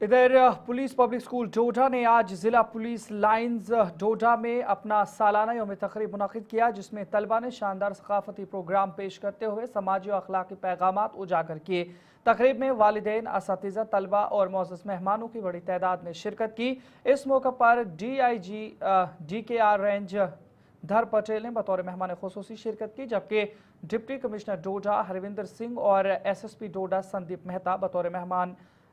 इधर पुलिस पब्लिक स्कूल डोडा ने आज जिला पुलिस लाइंस डोडा में अपना सालाना यौम तकरीब मुनक़िद किया, जिसमें तलबा ने शानदार सकाफती प्रोग्राम पेश करते हुए समाजी और अखलाकी पैगामात उजागर किए। तकरीब में वालिदैन, असातिज़ा, तलबा और मोअज़्ज़ज़ मेहमानों की बड़ी तादाद ने शिरकत की। इस मौके पर DIG DKR रेंज धर पटेल ने बतौर मेहमान खुसूसी शिरकत की, जबकि डिप्टी कमिश्नर डोडा हरविंदर सिंह और SSP डोडा संदीप मेहता बतौर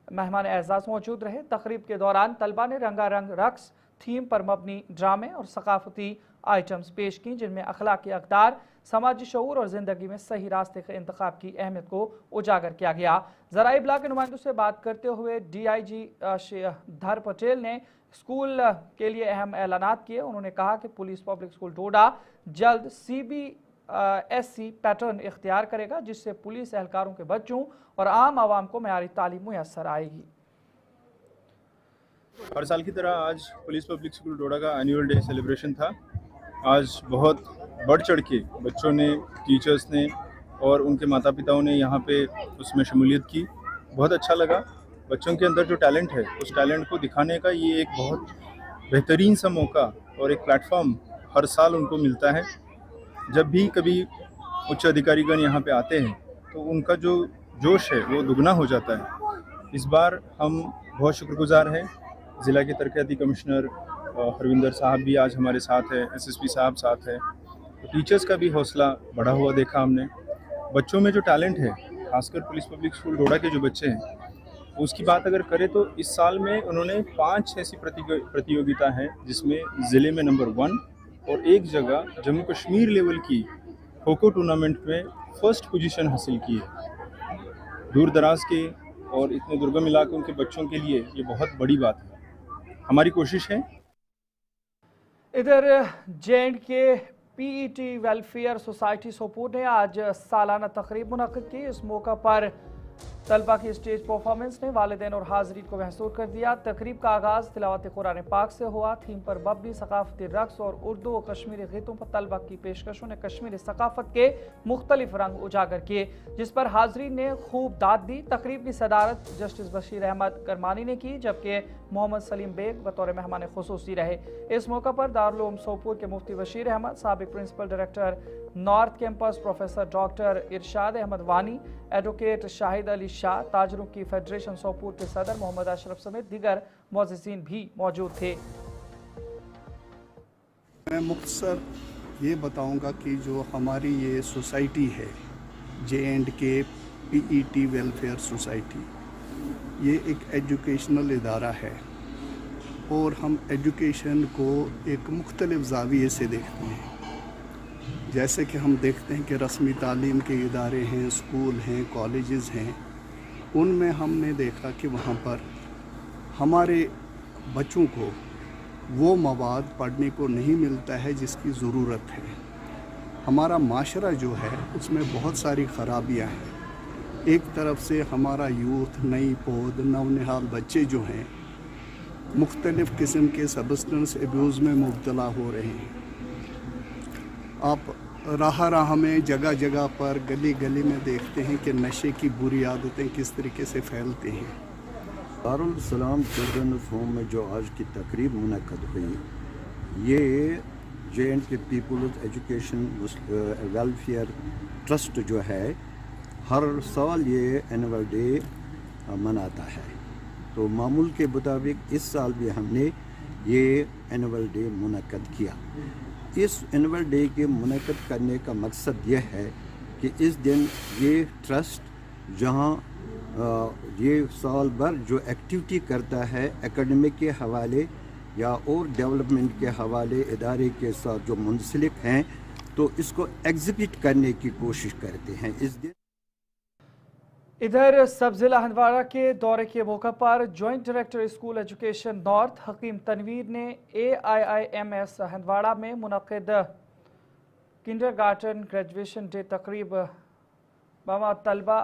मेहमान एजाज मौजूद रहे। तकरीब के दौरान तलबा ने रंगारंग रक्स, थीम पर मबनी ड्रामे और सकाफती आइटम्स पेश की, जिनमें अखलाकी अक़दार, समाजी शऊर और ज़िंदगी में सही रास्ते के इंतखाब की अहमियत को उजागर किया गया। ज़राए इब्लाग के नुमाइंदों से बात करते हुए DIG धर पटेल ने स्कूल के लिए अहम ऐलानात किए। उन्होंने कहा कि पुलिस पब्लिक स्कूल डोडा जल्द CBSE पैटर्न इख्तियार करेगा, जिससे पुलिस एहलकारों के बच्चों और आम आवाम को मयारी तालीम मुयस्सर आएगी। हर साल की तरह आज पुलिस पब्लिक स्कूल डोडा का एनुअल डे सेलिब्रेशन था। आज बहुत बढ़ चढ़ के बच्चों ने, टीचर्स ने और उनके माता पिताओं ने यहाँ पे उसमें शमूलियत की। बहुत अच्छा लगा। बच्चों के अंदर जो टैलेंट है, उस टैलेंट को दिखाने का ये एक बहुत बेहतरीन सा मौका और एक प्लेटफॉर्म हर साल उनको मिलता है। जब भी कभी उच्च अधिकारीगण यहाँ पे आते हैं तो उनका जो जोश है वो दुगना हो जाता है। इस बार हम बहुत शुक्रगुजार हैं। ज़िला के तरक्याती कमिश्नर हरविंदर साहब भी आज हमारे साथ है, SSP साहब साथ है। तो टीचर्स का भी हौसला बढ़ा हुआ देखा हमने। बच्चों में जो टैलेंट है, खासकर पुलिस पब्लिक स्कूल डोडा के जो बच्चे हैं, उसकी बात अगर करें तो इस साल में उन्होंने 5 ऐसी प्रतियोगिता हैं जिसमें ज़िले में नंबर 1 और एक जगह जम्मू कश्मीर लेवल की खो-खो टूर्नामेंट में फर्स्ट पोजीशन हासिल की है। दूर दराज के और इतने दुर्गम इलाकों के बच्चों के लिए ये बहुत बड़ी बात है। हमारी कोशिश है। इधर J&K PET वेलफेयर सोसाइटी सोपूर ने आज सालाना तकरीब मुनक़िद की। इस मौका पर तलबा की स्टेज परफॉर्मेंस ने वालिदैन और हाज़रीन को महसूर कर दिया। तकरीब का आगाज़ तिलावत कुरान पाक से हुआ। थीम पर मबनी सकाफती रक्स और उर्दू और कश्मीरी गीतों पर तलबा की पेशकशों ने कश्मीरी सकाफत के मुख्तलिफ रंग उजागर किए, जिस पर हाज़रीन ने खूब दाद दी। तकरीब की सदारत जस्टिस बशीर अहमद करमानी ने की, जबकि मोहम्मद सलीम बेग बतौर मेहमान खुसूसी रहे। इस मौका पर दारुल उलूम सोपूर के मुफ्ती बशीर अहमद, साबिक principal director north campus professor doctor Irshad Ahmad Wani, advocate Shahid Ali Shah, ताजरों की फेडरेशन सोपूर के सदर मोहम्मद अशरफ समेत दीगर मुअज़्ज़िज़ीन भी मौजूद थे। मैं मुख्तसर ये बताऊंगा कि जो हमारी ये सोसाइटी है J&K PET वेलफेयर सोसाइटी, ये एक एजुकेशनल इदारा है और हम एजुकेशन को एक मुख्तलिफ ज़ाविये से देखते हैं। जैसे कि हम देखते हैं कि रस्मी तालीम के इदारे हैं, स्कूल हैं, कॉलेजेस हैं, उनमें हमने देखा कि वहाँ पर हमारे बच्चों को वो मवाद पढ़ने को नहीं मिलता है जिसकी ज़रूरत है। हमारा माशरा जो है उसमें बहुत सारी ख़राबियाँ हैं। एक तरफ से हमारा यूथ, नई पौध, नौनिहाल बच्चे जो हैं मुख्तलिफ़ किस्म के सब्सटेंस एब्यूज़ में मुब्तला हो रहे हैं। आप राह में जगह जगह पर, गली गली में देखते हैं कि नशे की बुरी आदतें किस तरीके से फैलती हैं। दारुल सलाम चिल्ड्रंस होम में जो आज की तकरीब मुनक़द हुई, ये J&K peoples education welfare trust जो है हर साल ये एनुअल डे मनाता है। तो मामूल के मुताबिक इस साल भी हमने ये एनुअल डे मुनक़द किया। इस एनुअल डे के मुनक़द करने का मकसद यह है कि इस दिन ये ट्रस्ट जहाँ ये साल भर जो एक्टिविटी करता है एकेडमिक के हवाले या और डेवलपमेंट के हवाले इदारे के साथ जो मुंसलिक हैं, तो इसको एग्जिबिट करने की कोशिश करते हैं इस दिन। इधर सब जिला हंदवाड़ा के दौरे के मौका पर joint director school education north Hakim Tanveer ने AIIMS हंदवाड़ा में मुनक़िद किंडरगार्टन ग्रेजुएशन डे तकरीब बमा तलबा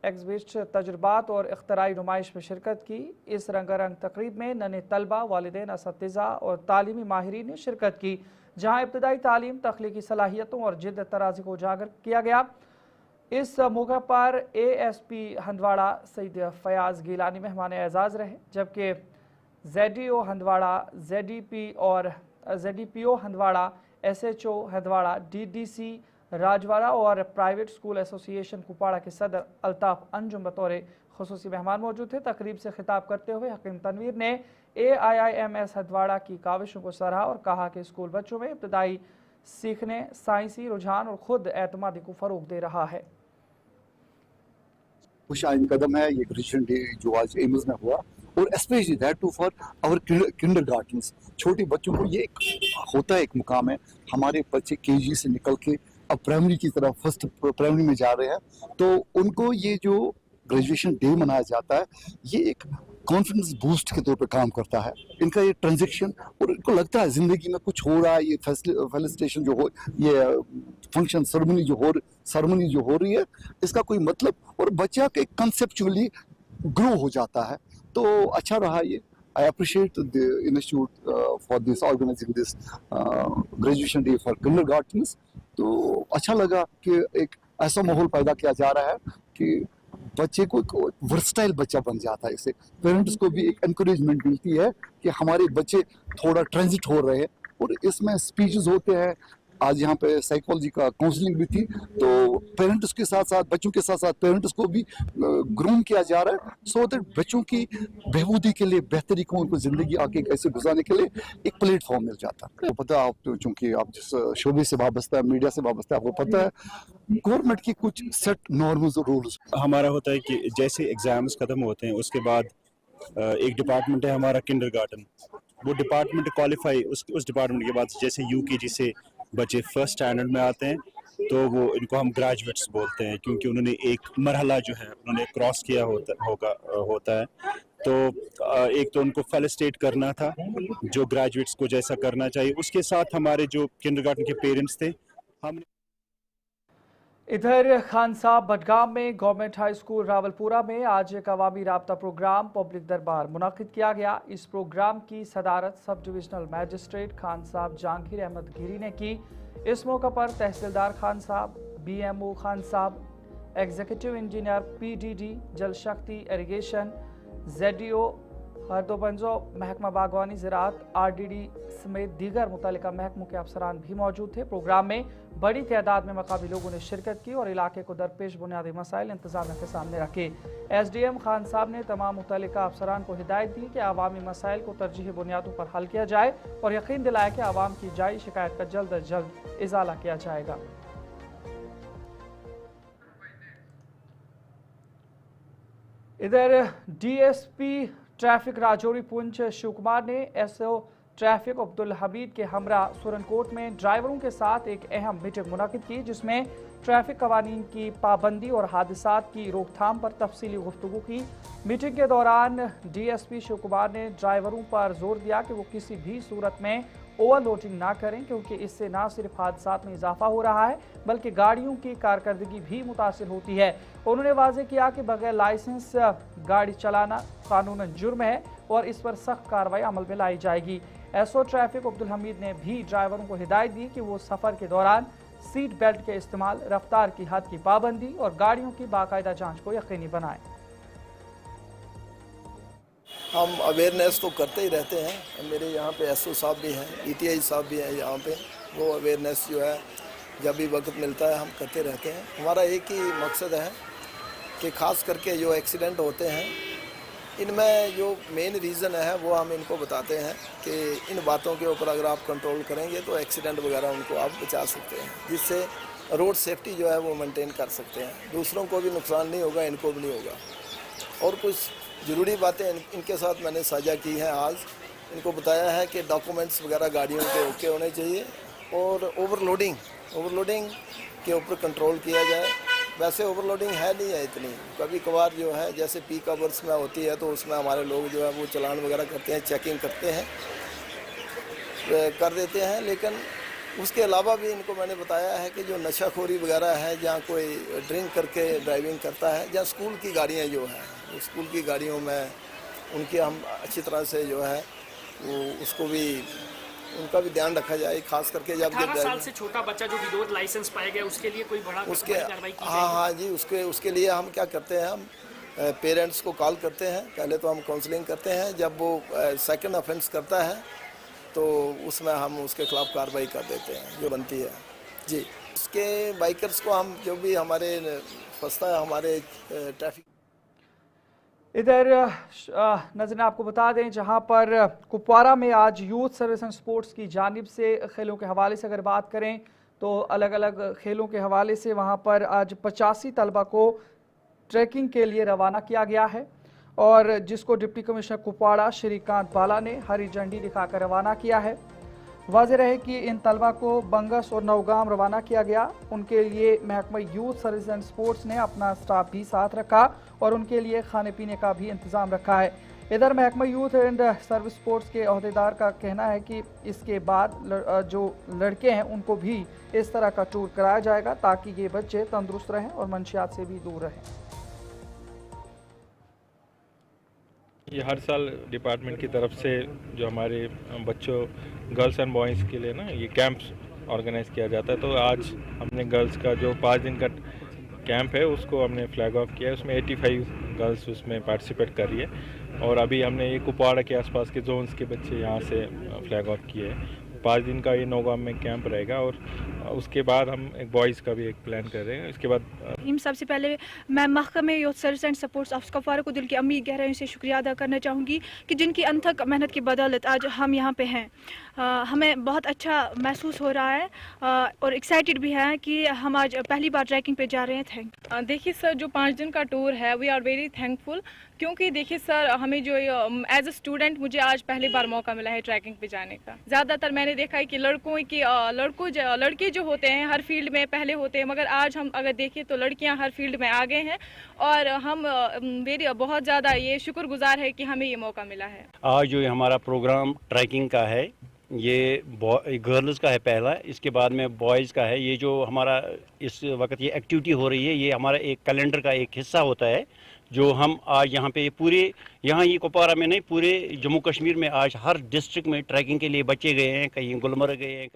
एग्जिबिशन तजुर्बात और इख्तराई नुमाइश में शिरकत की। इस रंगारंग तकरीब में नन्हे तलबा, वालिदैन, असातिज़ा और तालीमी माहिरीन ने शिरकत की, जहाँ इब्तदाई तालीम, तख्लीकी सलाहियतों और जिद्द तराज़ी को उजागर किया गया। इस मौके पर ASP हंदवाड़ा सईद फयाज गिलानी मेहमान एजाज़ रहे, जबकि ZDO Handwara, ZDPO Handwara, SHO Handwara, DDC Rajwada और प्राइवेट स्कूल एसोसिएशन कुपवाड़ा के सदर अल्ताफ अंजुम बतौर खुसूसी मेहमान मौजूद थे। तकरीब से खिताब करते हुए हकीम तनवीर ने AIIMS हंदवाड़ा की काविशों को सराहा और कहा कि स्कूल बच्चों में इब्तदाई सीखने, साइंसी रुझान और खुद एतमादी को फ़रोग दे रहा है। खुश आइंद कदम है ये ग्रेजुएशन डे जो आज एम्स में हुआ, और specially that too for our kindergartens. छोटे बच्चों को ये एक होता है, एक मुकाम है। हमारे बच्चे KG से निकल के अब प्राइमरी की तरफ फर्स्ट प्राइमरी में जा रहे हैं, तो उनको ये जो ग्रेजुएशन डे मनाया जाता है ये एक कॉन्फिडेंस बूस्ट के तौर पे काम करता है। इनका ये ट्रांजैक्शन, और इनको लगता है ज़िंदगी में कुछ हो रहा है, ये फेलिसिटेशन जो हो, ये फंक्शन सेरेमनी जो हो रही है, इसका कोई मतलब, और बच्चा के कंसेप्चुअली ग्रो हो जाता है। तो अच्छा रहा ये। I appreciate the institute for this organizing this graduation day for kindergartens। तो अच्छा लगा कि एक ऐसा माहौल पैदा किया जा रहा है कि बच्चे को वर्सटाइल बच्चा बन जाता है। इससे पेरेंट्स को भी एक एनकरेजमेंट मिलती है कि हमारे बच्चे थोड़ा ट्रांजिट हो रहे हैं, और इसमें स्पीचेस होते हैं। आज यहाँ पे साइकोलॉजी का काउंसलिंग भी थी, तो पेरेंट्स के साथ साथ बच्चों के साथ साथ पेरेंट्स को भी ग्रूम किया जा रहा है, सो दैट बच्चों की बेहूदी के लिए, बेहतरी को, उनको ज़िंदगी आगे कैसे गुजारने के लिए एक प्लेटफॉर्म मिल जाता है। तो पता है आप, तो चूँकि आप जिस शोबे से वाबस्ता है, मीडिया से वाबस्ता है, आपको पता है गवर्नमेंट की कुछ सेट नॉर्म्स और रूल्स। हमारा होता है कि जैसे एग्ज़ाम्स ख़त्म होते हैं उसके बाद एक डिपार्टमेंट है हमारा किंडरगार्टन, वो डिपार्टमेंट क्वालिफाई, उस डिपार्टमेंट के बाद जैसे UKG से बच्चे फर्स्ट स्टैंडर्ड में आते हैं तो वो इनको हम ग्रेजुएट्स बोलते हैं, क्योंकि उन्होंने एक मरहला जो है उन्होंने क्रॉस किया होता है। तो एक तो उनको फेलिसिटेट करना था जो ग्रेजुएट्स को जैसा करना चाहिए, उसके साथ हमारे जो किंडरगार्टन के पेरेंट्स थे, हमने इधर खान साहब बडगाम में गवर्नमेंट हाई स्कूल रावलपुरा में आज एक अवामी राब्ता प्रोग्राम पब्लिक दरबार मुनाकिद किया गया। इस प्रोग्राम की सदारत सब डिविजनल मैजिस्ट्रेट खान साहब जहांगीर अहमद गिरी ने की। इस मौके पर तहसीलदार खान साहब, BMO खान साहब, एग्जीक्यूटिव इंजीनियर PDD जल शक्ति इरीगेशन, ZDO हरदोबंजो, महकमा बागवानी ज़राअत, RDD समेत दीगर मुतल्लिका महकमों के अफसरान भी मौजूद थे। प्रोग्राम में बड़ी तादाद में मकामी लोगों ने शिरकत की और इलाके को दरपेश बुनियादी मसाइल इंतज़ामिया के सामने रखे। SDM खान साहब ने तमाम मुतल्लिका अफसरान को हिदायत दी कि अवामी मसाइल को तरजीही बुनियादों पर हल किया जाए और यकीन दिलाया कि आवाम की जायज़ शिकायत का जल्द अज जल्द इजाला किया जाएगा। इधर DSP ट्रैफिक राजौरी पुंछ शिव कुमार ने SO ट्रैफिक अब्दुल हमीद के हमरा सुरनकोट में ड्राइवरों के साथ एक अहम मीटिंग मुनाकिद की, जिसमें ट्रैफिक कवानीन की पाबंदी और हादसात की रोकथाम पर तफसीली गुफ्तगू की। मीटिंग के दौरान DSP शिव कुमार ने ड्राइवरों पर जोर दिया कि वो किसी भी सूरत में ओवरलोडिंग ना करें, क्योंकि इससे ना सिर्फ हादसात में इजाफा हो रहा है बल्कि गाड़ियों की कारकर्दगी भी मुतासिर होती है। उन्होंने वाज़ेह किया कि बगैर लाइसेंस गाड़ी चलाना कानूनन जुर्म है और इस पर सख्त कार्रवाई अमल में लाई जाएगी। SO ट्रैफिक अब्दुल हमीद ने भी ड्राइवरों को हिदायत दी कि वो सफ़र के दौरान सीट बेल्ट के इस्तेमाल, रफ्तार की हद की पाबंदी और गाड़ियों की बाकायदा जाँच को यकीनी बनाएं। हम अवेयरनेस तो करते ही रहते हैं। मेरे यहाँ पे SO साहब भी हैं, ETI साहब भी हैं यहाँ पे। वो अवेयरनेस जो है जब भी वक्त मिलता है हम करते रहते हैं। हमारा एक ही मकसद है कि ख़ास करके जो एक्सीडेंट होते हैं इनमें जो मेन रीज़न है वो हम इनको बताते हैं कि इन बातों के ऊपर अगर आप कंट्रोल करेंगे तो एक्सीडेंट वगैरह उनको आप बचा सकते हैं, जिससे रोड सेफ्टी जो है वो मेंटेन कर सकते हैं। दूसरों को भी नुकसान नहीं होगा, इनको भी नहीं होगा। और कुछ ज़रूरी बातें इनके साथ मैंने साझा की हैं आज। इनको बताया है कि डॉक्यूमेंट्स वगैरह गाड़ियों के ओके होने चाहिए और ओवरलोडिंग के ऊपर कंट्रोल किया जाए। वैसे ओवरलोडिंग है नहीं है इतनी, कभी कभार जो है जैसे पीक आवर्स में होती है तो उसमें हमारे लोग जो है वो चलान वगैरह करते हैं, चेकिंग करते हैं, कर देते हैं। लेकिन उसके अलावा भी इनको मैंने बताया है कि जो नशाखोरी वगैरह है, जहाँ कोई ड्रिंक करके ड्राइविंग करता है, जहाँ स्कूल की गाड़ियाँ जो हैं, स्कूल की गाड़ियों में उनकी हम अच्छी तरह से जो है वो उसको भी उनका भी ध्यान रखा जाए, खास करके जब 18 साल से छोटा बच्चा जो विरोध लाइसेंस पाया गया उसके लिए कोई बड़ा उसके कार्रवाई की हाँ जी, उसके लिए हम क्या करते हैं, हम पेरेंट्स को कॉल करते हैं। पहले तो हम काउंसलिंग करते हैं, जब वो सेकंड ऑफेंस करता है तो उसमें हम उसके खिलाफ कार्रवाई कर देते हैं जो बनती है जी। उसके बाइकर्स को हम जो भी हमारे फंसता है हमारे ट्रैफिक। इधर नज़र आपको बता दें, जहां पर कुपवारा में आज यूथ सर्विस एंड स्पोर्ट्स की जानिब से खेलों के हवाले से अगर बात करें तो अलग अलग खेलों के हवाले से वहां पर आज 85 तलबा को ट्रैकिंग के लिए रवाना किया गया है और जिसको डिप्टी कमिश्नर कुपवाड़ा श्रीकांत बाला ने हरी झंडी दिखाकर रवाना किया है। वाज़ेह रहे कि इन तलबा को बंगस और नौगाम रवाना किया गया। उनके लिए महकमा यूथ सर्विस एंड स्पोर्ट्स ने अपना स्टाफ भी साथ रखा और उनके लिए खाने पीने का भी इंतज़ाम रखा है। इधर महकमा यूथ एंड सर्विस स्पोर्ट्स के अहदेदार का कहना है कि इसके बाद जो लड़के हैं उनको भी इस तरह का टूर कराया जाएगा ताकि ये बच्चे तंदुरुस्त रहें और मंशियात से भी दूर रहें। ये हर साल डिपार्टमेंट की तरफ से जो हमारे बच्चों गर्ल्स एंड बॉयज़ के लिए ना ये कैंप्स ऑर्गेनाइज किया जाता है। तो आज हमने गर्ल्स का जो 5 दिन का कैंप है उसको हमने फ्लैग ऑफ किया है। उसमें 85 गर्ल्स उसमें पार्टिसिपेट कर रही है और अभी हमने ये कुपवाड़ा के आसपास के जोन्स के बच्चे यहाँ से फ्लैग ऑफ किए हैं। 5 दिन का ये नौगाम में कैंप रहेगा और उसके बाद हम एक बॉयज़ का भी एक प्लान कर रहे हैं। इसके बाद सबसे पहले मैं महकमे youth service and supports of Kupwara को दिल की अमीर गहराइयों से शुक्रिया अदा करना चाहूँगी कि जिनकी अनथक मेहनत की बदौलत आज हम यहाँ पे हैं। हमें बहुत अच्छा महसूस हो रहा है और एक्साइटेड भी है कि हम आज पहली बार ट्रैकिंग पे जा रहे हैं। थैंक। देखिए सर, जो 5 दिन का टूर है वी आर वेरी थैंकफुल, क्योंकि देखिए सर हमें जो एज अ स्टूडेंट मुझे आज पहली बार मौका मिला है ट्रैकिंग पे जाने का। ज़्यादातर मैंने देखा है कि लड़के जो होते हैं हर फील्ड में पहले होते हैं, मगर आज हम अगर देखें तो लड़कियां हर फील्ड में आगे हैं और हम बहुत ज़्यादा ये शुक्रगुजार है कि हमें ये मौका मिला है। आज जो हमारा प्रोग्राम ट्रैकिंग का है ये गर्ल्स का है पहला, इसके बाद में बॉयज़ का है। ये जो हमारा इस वक्त ये एक्टिविटी हो रही है ये हमारा एक कैलेंडर का एक हिस्सा होता है जो हम आज यहाँ पे पूरे यहाँ ये कुपवारा में नहीं पूरे जम्मू कश्मीर में आज हर डिस्ट्रिक्ट में ट्रैकिंग के लिए बच्चे गए हैं, कहीं गुलमर्ग गए हैं।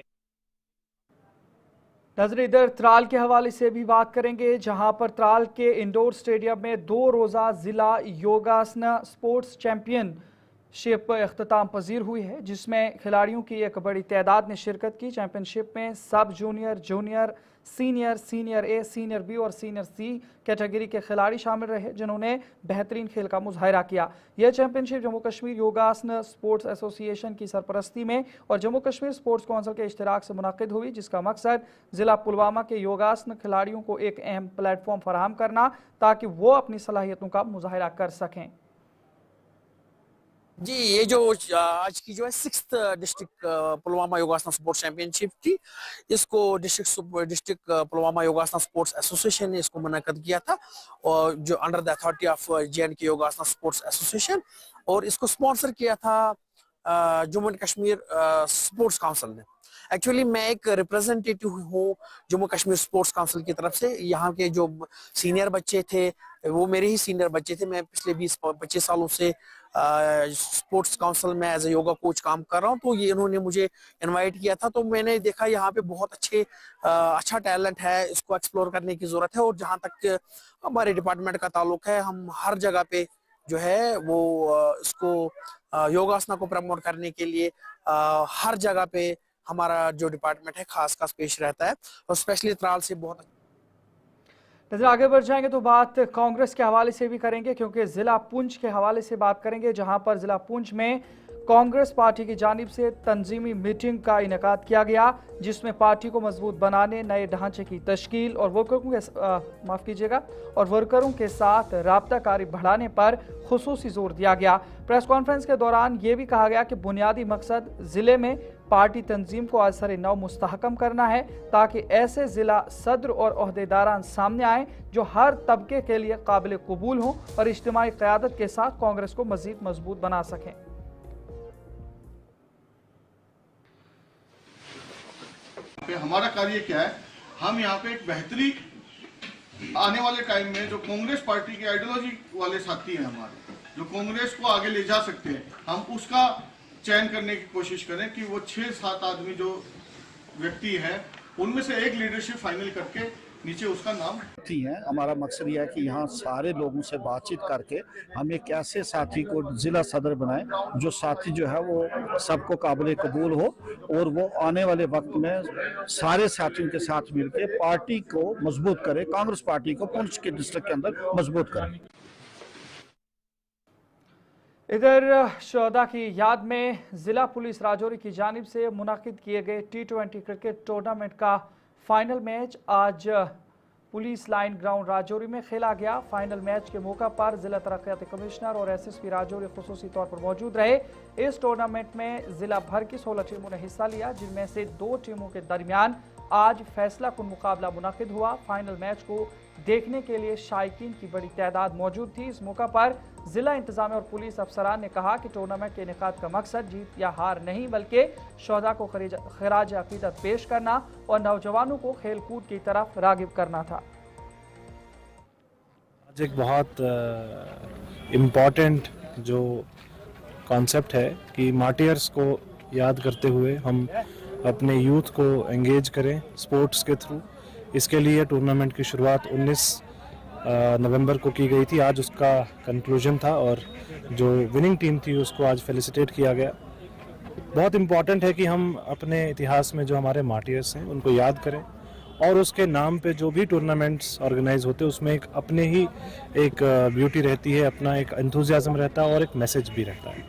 नजर इधर त्राल के हवाले से भी बात करेंगे, जहां पर त्राल के इंडोर स्टेडियम में 2 रोज़ा जिला योगासन स्पोर्ट्स चैंपियनशिप अख्ताम पजीर हुई है, जिसमें खिलाड़ियों की एक बड़ी तादाद ने शिरकत की। चैंपियनशिप में sub junior, junior, senior, senior A, senior B और सीनियर सी कैटेगरी के खिलाड़ी शामिल रहे, जिन्होंने बेहतरीन खेल का मुजाहरा किया। यह चैंपियनशिप जम्मू कश्मीर योगासन स्पोर्ट्स एसोसिएशन की सरपरस्ती में और जम्मू कश्मीर स्पोर्ट्स काउंसिल के इश्तराक से मुनाकिद हुई, जिसका मकसद ज़िला पुलवामा के योगासन खिलाड़ियों को एक अहम प्लेटफॉर्म फराहम करना ताकि वो अपनी सलाहियतों का मुजाहरा कर सकें। जी, ये जो आज की जो है 6th डिस्ट्रिक्ट पुलवामा योगासन स्पोर्ट्स चैंपियनशिप थी, इसको डिस्ट्रिक्ट पुलवामा योगासन स्पोर्ट्स एसोसिएशन ने इसको मुनक्किद किया था और जो under the authority of J&K योगासन स्पोर्ट्स एसोसिएशन, और इसको स्पॉन्सर किया था Jammu and Kashmir sports council ने। एक्चुअली मैं एक रिप्रेजेंटेटिव हूँ जम्मू कश्मीर स्पोर्ट्स काउंसिल की तरफ से। यहाँ के जो सीनियर बच्चे थे वो मेरे ही सीनियर बच्चे थे। मैं पिछले 20-25 सालों से स्पोर्ट्स काउंसिल में एज ए योगा कोच काम कर रहा हूँ, तो ये इन्होंने मुझे इनवाइट किया था। तो मैंने देखा यहाँ पे बहुत अच्छा टैलेंट है, इसको एक्सप्लोर करने की ज़रूरत है। और जहाँ तक हमारे डिपार्टमेंट का ताल्लुक है, हम हर जगह पे जो है वो इसको योगासना को प्रमोट करने के लिए हर जगह पे हमारा जो डिपार्टमेंट है खास पेश रहता है और स्पेशली त्राल से बहुत। नजर आगे बढ़ जाएंगे तो बात कांग्रेस के हवाले से भी करेंगे, क्योंकि ज़िला पुंछ के हवाले से बात करेंगे, जहां पर ज़िला पुंछ में कांग्रेस पार्टी की जानिब से तंजीमी मीटिंग का इनेकाद किया गया, जिसमें पार्टी को मजबूत बनाने, नए ढांचे की तश्कील और वर्करों के साथ राब्ताकारी बढ़ाने पर खुसूसी जोर दिया गया। प्रेस कॉन्फ्रेंस के दौरान ये भी कहा गया कि बुनियादी मकसद ज़िले में पार्टी तंजीम को असर नौ मुस्तहकम करना है, ताकि ऐसे ज़िला सदर और ओहदेदारान सामने आए जो हर तबके के लिए काबिल कबूल हों और इज्तिमाई क़यादत के साथ कांग्रेस को मज़ीद मजबूत बना सकें। हमारा कार्य क्या है, हम यहाँ पे एक बेहतरी आने वाले टाइम में जो कांग्रेस पार्टी के आइडियोलॉजी वाले साथी हैं हमारे, जो कांग्रेस को आगे ले जा सकते हैं, हम उसका चयन करने की कोशिश करें कि वो 6-7 आदमी जो व्यक्ति है उनमें से एक लीडरशिप फाइनल करके नीचे उसका नाम है। हमारा मकसद यह है कि यहाँ सारे लोगों से बातचीत करके हम एक ऐसे साथी को जिला सदर बनाएं जो साथी जो है वो सबको काबिल कबूल हो और वो आने वाले वक्त में सारे साथियों के साथ मिलकर पार्टी को मजबूत करे, कांग्रेस पार्टी को पुंछ के डिस्ट्रिक्ट के अंदर मजबूत करे। इधर शोहदा की याद में जिला पुलिस राजौरी की जानिब से मुनाकिद किए गए T20 क्रिकेट टूर्नामेंट का फाइनल मैच आज पुलिस लाइन ग्राउंड राजौरी में खेला गया। फाइनल मैच के मौका पर जिला तरक्याती कमिश्नर और SSP राजौरी खुसूसी तौर पर मौजूद रहे। इस टूर्नामेंट में जिला भर की 16 टीमों ने हिस्सा लिया, जिनमें से 2 टीमों के दरमियान आज फैसला कुन मुकाबला मुनाकिद हुआ। फाइनल मैच को देखने के लिए शायकीन की बड़ी तादाद मौजूद थी। इस मौका पर जिला इंतजामिया और पुलिस अफसरान ने कहा कि टूर्नामेंट के इनेकाद का मकसद जीत या हार नहीं बल्कि शोहदा को खराज अकीदत पेश करना और नौजवानों को खेल कूद की तरफ रागिब करना था। आज एक बहुत इम्पॉर्टेंट जो कॉन्सेप्ट है कि मार्टियर्स को याद करते हुए हम अपने यूथ को एंगेज करें स्पोर्ट्स के थ्रू। इसके लिए टूर्नामेंट की शुरुआत 19 नवंबर को की गई थी। आज उसका कंक्लूजन था और जो विनिंग टीम थी उसको आज फेलिसिटेट किया गया। बहुत इम्पॉर्टेंट है कि हम अपने इतिहास में जो हमारे मार्टियर्स हैं उनको याद करें और उसके नाम पे जो भी टूर्नामेंट्स ऑर्गेनाइज होते हैं उसमें एक अपने ही एक ब्यूटी रहती है, अपना एक एंथुजियाज्म रहता है और एक मैसेज भी रहता है।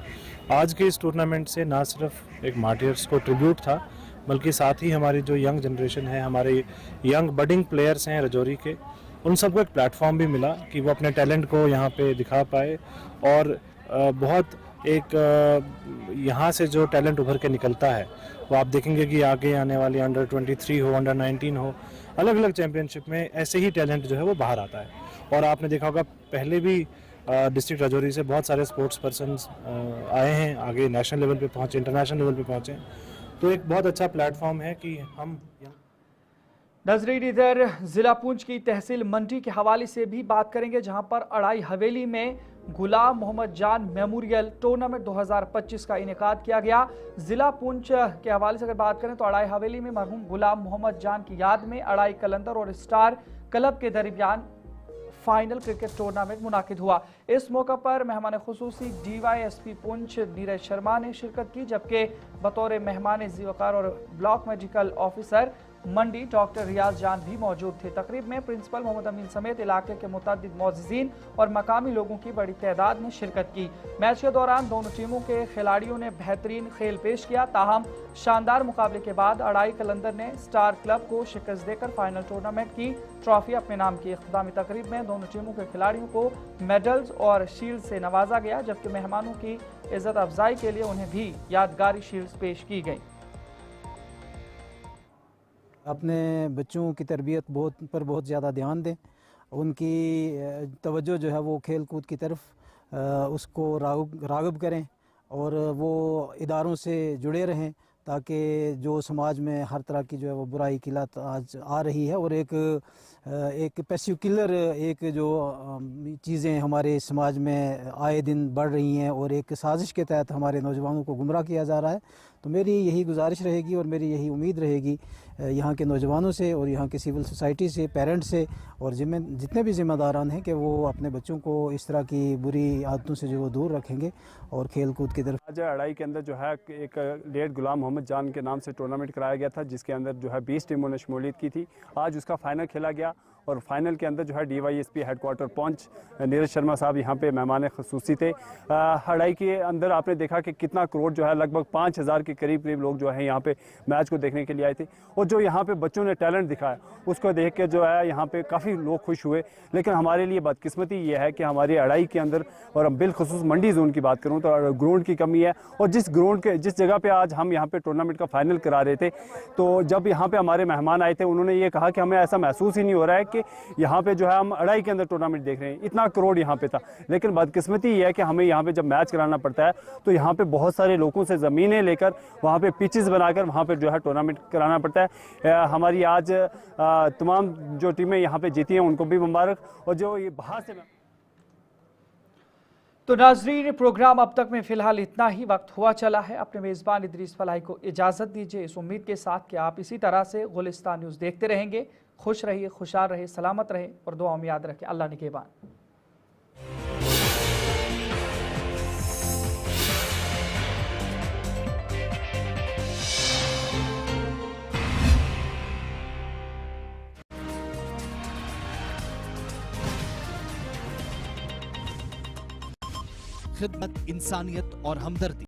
आज के इस टूर्नामेंट से ना सिर्फ एक मार्टियर्स को ट्रिब्यूट था बल्कि साथ ही हमारी जो यंग जनरेशन है, हमारे यंग बडिंग प्लेयर्स हैं राजौरी के, उन सबको एक प्लेटफॉर्म भी मिला कि वो अपने टैलेंट को यहाँ पे दिखा पाए और बहुत एक यहाँ से जो टैलेंट उभर के निकलता है वो आप देखेंगे कि आगे आने वाली अंडर 23 हो, अंडर 19 हो, अलग अलग चैम्पियनशिप में ऐसे ही टैलेंट जो है वो बाहर आता है। और आपने देखा होगा पहले भी डिस्ट्रिक्ट राजौरी से बहुत सारे स्पोर्ट्स पर्सन आए हैं, आगे नेशनल लेवल पे पहुँचे, इंटरनेशनल लेवल पे पहुँचे। तो एक बहुत अच्छा प्लेटफॉर्म है कि हम नजरीन इधर जिला पुंछ की तहसील मंडी के हवाले से भी बात करेंगे, जहां पर अड़ाई हवेली में गुलाम मोहम्मद जान मेमोरियल टूर्नामेंट 2025 का इनेकाद किया गया। जिला पुंछ के हवाले से अगर बात करें तो अड़ाई हवेली में मरहूम गुलाम मोहम्मद जान की याद में अड़ाई कलंदर और स्टार क्लब के दरमियान फाइनल क्रिकेट टूर्नामेंट मुनाकिद हुआ। इस मौका पर मेहमान खुसूसी DYSP पुंछ नीरज शर्मा ने शिरकत की, जबकि बतौर मेहमान ज़ीवकार और ब्लॉक मेडिकल ऑफिसर मंडी डॉक्टर रियाज जान भी मौजूद थे। तकरीब में प्रिंसिपल मोहम्मद अमीन समेत इलाके के मुतअद्दिद मौज़िज़ीन और मकामी लोगों की बड़ी तादाद ने शिरकत की। मैच के दौरान दोनों टीमों के खिलाड़ियों ने बेहतरीन खेल पेश किया। ताहम शानदार मुकाबले के बाद अड़ाई कलंदर ने स्टार क्लब को शिकस्त देकर फाइनल टूर्नामेंट की ट्रॉफी अपने नाम की। इख्तितामी तकरीब में दोनों टीमों के खिलाड़ियों को मेडल्स और शील्ड से नवाजा गया, जबकि मेहमानों की इज्जत अफजाई के लिए उन्हें भी यादगारी शील्ड पेश की गई। अपने बच्चों की तरबियत बहुत ज़्यादा ध्यान दें, उनकी तवज्जो जो है वो खेल कूद की तरफ उसको राग़िब करें और वो इदारों से जुड़े रहें ताकि जो समाज में हर तरह की जो है वो बुराई की लत आज आ रही है और एक पैसिव किलर एक जो चीज़ें हमारे समाज में आए दिन बढ़ रही हैं और एक साजिश के तहत हमारे नौजवानों को गुमराह किया जा रहा है। तो मेरी यही गुजारिश रहेगी और मेरी यही उम्मीद रहेगी यहाँ के नौजवानों से और यहाँ के सिविल सोसाइटी से, पेरेंट्स से और जितने भी ज़िम्मेदारान हैं कि वो अपने बच्चों को इस तरह की बुरी आदतों से जो वो दूर रखेंगे और खेल कूद की तरफ। आज अड़ाई के अंदर जो है एक लेट गुलाम मोहम्मद जान के नाम से टूर्नामेंट कराया गया था, जिसके अंदर जो है 20 टीमों ने शमूलियत की थी। आज उसका फाइनल खेला गया और फाइनल के अंदर जो है DYSP हेडक्वार्टर पुंछ नीरज शर्मा साहब यहाँ पे मेहमान खुसूसी थे। अड़ाई के अंदर आपने देखा कि कितना करोड़ जो है लगभग 5000 के करीब लोग जो है यहाँ पे मैच को देखने के लिए आए थे और जो यहाँ पे बच्चों ने टैलेंट दिखाया उसको देख के जो है यहाँ पे काफ़ी लोग खुश हुए। लेकिन हमारे लिए बदकिस्मती ये है कि हमारी अड़ाई के अंदर और बिलखुसूस मंडी जोन की बात करूँ तो ग्राउंड की कमी है और जिस जगह पे आज हम यहाँ पे टूर्नामेंट का फाइनल करा रहे थे तो जब यहाँ पे हमारे मेहमान आए थे उन्होंने ये कहा कि हमें ऐसा महसूस ही नहीं हो रहा है कि यहाँ पे जो है हम अड़ाई के अंदर टूर्नामेंट देख रहे हैं, इतना करोड़ यहाँ पे था। लेकिन बदकिस्मती ये है कि हमें यहाँ पे जब मैच कराना पड़ता है तो यहाँ पे बहुत सारे लोगों से ज़मीनें लेकर वहाँ पे पिचेस बनाकर वहाँ पे जो है टूर्नामेंट कराना पड़ता है। हमारी आज तमाम जो टीमें यहाँ पे जीती हैं उनको भी मुबारक और जो ये बाहर से तो नाजरीन, प्रोग्राम अब तक में फिलहाल इतना ही। वक्त हुआ चला है अपने मेज़बान इदरीस फलाही को इजाज़त दीजिए, इस उम्मीद के साथ कि आप इसी तरह से गुलिस्तान न्यूज़ देखते रहेंगे। खुश रहिए, खुशहाल रहिए, सलामत रहे और दुआ में याद रखें। अल्लाह निगहबान। खिदमत, इंसानियत और हमदर्दी।